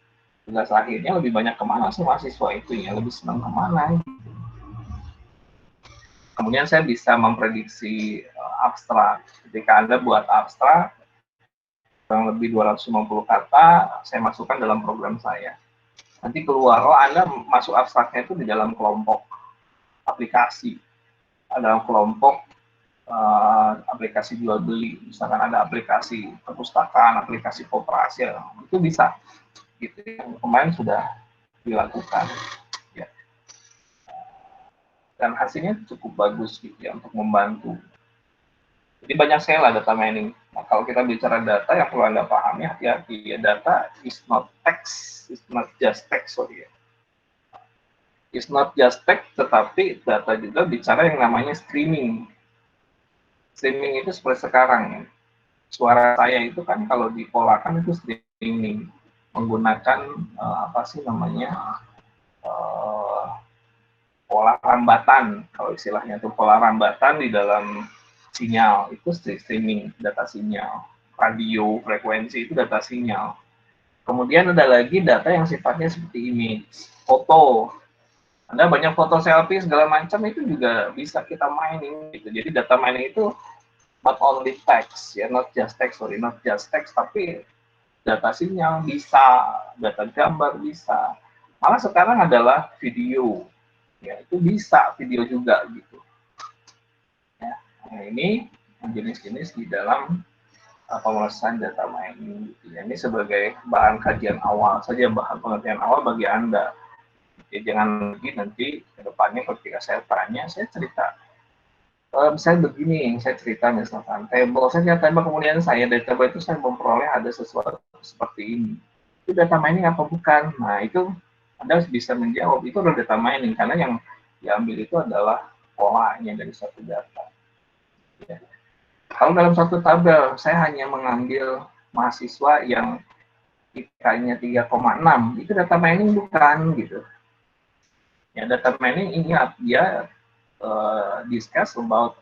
tugas akhirnya lebih banyak kemana sih mahasiswa itu ya, lebih senang kemana. Kemudian saya bisa memprediksi abstrak. Ketika Anda buat abstrak, kurang lebih 250 kata, saya masukkan dalam program saya. Nanti keluar, oh Anda masuk abstraknya itu di dalam kelompok aplikasi, dalam kelompok aplikasi jual beli, misalkan ada aplikasi perpustakaan, aplikasi koperasi, itu bisa. Gitu yang kemarin sudah dilakukan, ya. Dan hasilnya cukup bagus gitu ya untuk membantu. Jadi banyak sekali lah data mining. Nah, kalau kita bicara data yang perlu Anda pahami hati-hati ya, data is not text, is not just text, sorry ya. It's not just text, tetapi data juga bicara yang namanya streaming. Streaming itu seperti sekarang, suara saya itu kan kalau dipolakan itu streaming menggunakan apa sih namanya pola rambatan, kalau istilahnya itu pola rambatan di dalam sinyal itu streaming data sinyal, radio frekuensi itu data sinyal. Kemudian ada lagi data yang sifatnya seperti image, foto. Anda banyak foto selfie segala macam itu juga bisa kita mining gitu. Jadi data mining itu not only text ya, not just text, tapi data sinyal bisa, data gambar bisa. Malah sekarang adalah video, ya itu bisa video juga gitu. Ya, nah ini jenis-jenis di dalam pemrosesan data mining. Gitu. Ya, ini sebagai bahan kajian awal saja, bahan pengertian awal bagi Anda. Ya, jangan lagi nanti ke depannya ketika saya tanya, saya cerita. Misalnya begini, saya cerita misalkan table, saya table kemudian saya dari table itu saya memperoleh ada sesuatu seperti ini. Itu data mining apa bukan? Nah itu Anda bisa menjawab itu adalah data mining karena yang diambil itu adalah polanya dari suatu data. Ya. Kalau dalam satu tabel saya hanya mengambil mahasiswa yang IPK-nya 3,6, itu data mining bukan gitu. Ya data mining ingat dia discuss about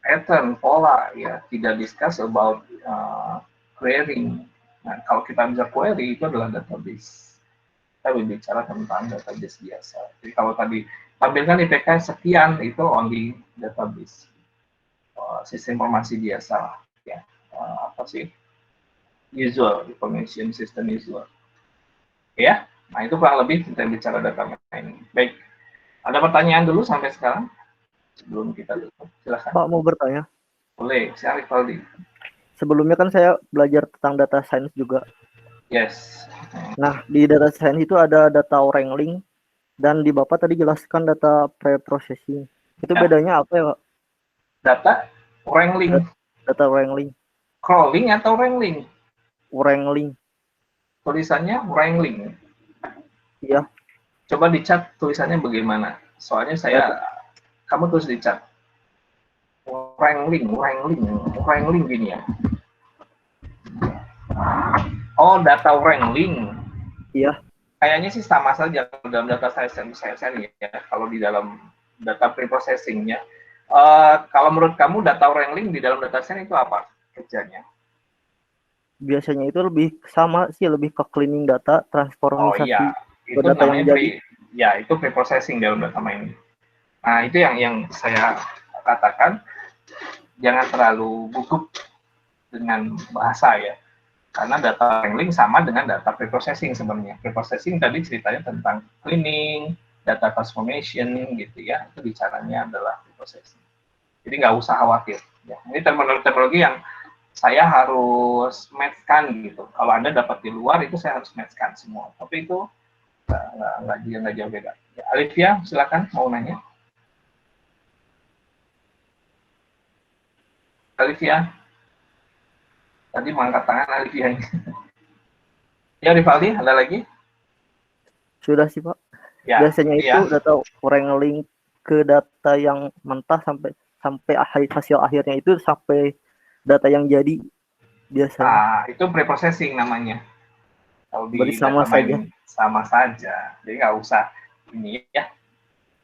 pattern, pola, ya tidak discuss about querying. Nah, kalau kita bisa query itu adalah database. Kita berbicara tentang database biasa. Jadi kalau tadi tampilkan IPK sekian, itu only database. Sistem informasi biasa lah, ya. Apa sih? Usual, information system usual. Ya, nah itu kurang lebih kita bicara data mining. Baik, ada pertanyaan dulu sampai sekarang? Sebelum kita tutup, silahkan. Pak mau bertanya. Boleh, saya Rivaldi. Sebelumnya kan saya belajar tentang data science juga. Yes. Nah, di data science itu ada data wrangling dan di Bapak tadi jelaskan data pre-processing. Itu Ya. bedanya apa ya, Pak? Data wrangling. Data wrangling. Crawling atau wrangling? Wrangling. Tulisannya wrangling. Iya. Coba dicat tulisannya bagaimana? Soalnya kamu tulis di chat. Wrangling gini ya. Oh, data wrangling. Iya. Kayaknya sih sama saja dalam data science ya. Kalau di dalam data preprocessing-nya. Kalau menurut kamu data wrangling di dalam data science itu apa kerjanya? Biasanya itu lebih sama sih, lebih ke cleaning data, Oh transformisasi iya, ke itu data yang namanya jadi. itu preprocessing dalam data mining. Nah, itu yang saya katakan, jangan terlalu gugup dengan bahasa ya. Karena data wrangling sama dengan data preprocessing sebenarnya. Preprocessing tadi ceritanya tentang cleaning, data transformation gitu ya. Itu bicaranya adalah preprocessing. Jadi nggak usah khawatir. Ya. Ini terminologi yang saya harus match-kan gitu. Kalau Anda dapat di luar itu saya harus match-kan semua. Tapi itu nggak jauh beda. Ya, Alivia, silakan mau nanya. Alivia, tadi mau angkat tangan Alivia ini. Ya, Rivaldi, ada lagi? Sudah sih, Pak. Ya, Biasanya itu ya. data wrangling ke data yang mentah sampai hasil akhirnya itu sampai data yang jadi biasanya. Itu preprocessing namanya. Kalau Berarti di sama data saja. mining sama saja. Jadi nggak usah ini ya.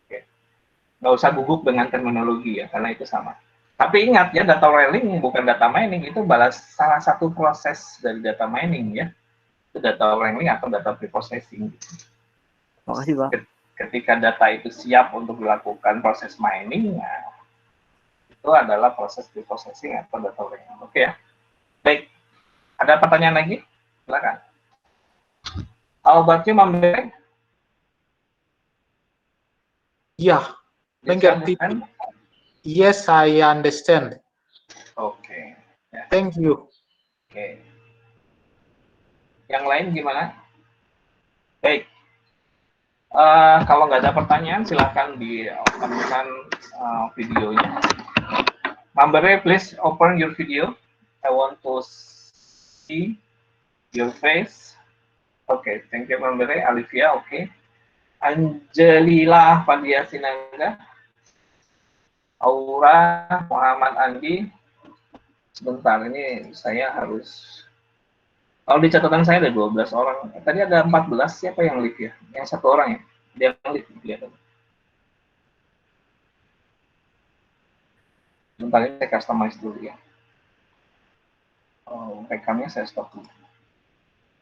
Oke. Nggak usah gugup dengan terminologi ya, karena itu sama. Tapi ingat ya, data wrangling bukan data mining, itu salah satu proses dari data mining ya. Itu data wrangling atau data preprocessing. Makasih, Pak. Ketika data itu siap untuk dilakukan proses mining, nah, itu adalah proses preprocessing atau data wrangling. Oke ya. Baik. Ada pertanyaan lagi? Silakan. How about you, Mambek? Yeah, Yes, you mengerti. understand? Yes, I understand. Oke. Ya. Thank you. Oke. Yang lain gimana? Baik. Kalau nggak ada pertanyaan, silahkan di-on-kan videonya. Mambere, please open your video. I want to see your face. Oke, thank you Mambere. Alivia, oke. Angelila Fadia Sinaga. Aura Muhammad Andi. Sebentar, ini saya harus... Kalau di catatan saya ada 12 orang. Tadi ada 14, siapa yang live ya? Yang satu orang ya? Dia yang live, kelihatan. Sebentar ini saya customize dulu ya. Rekamnya saya stop dulu.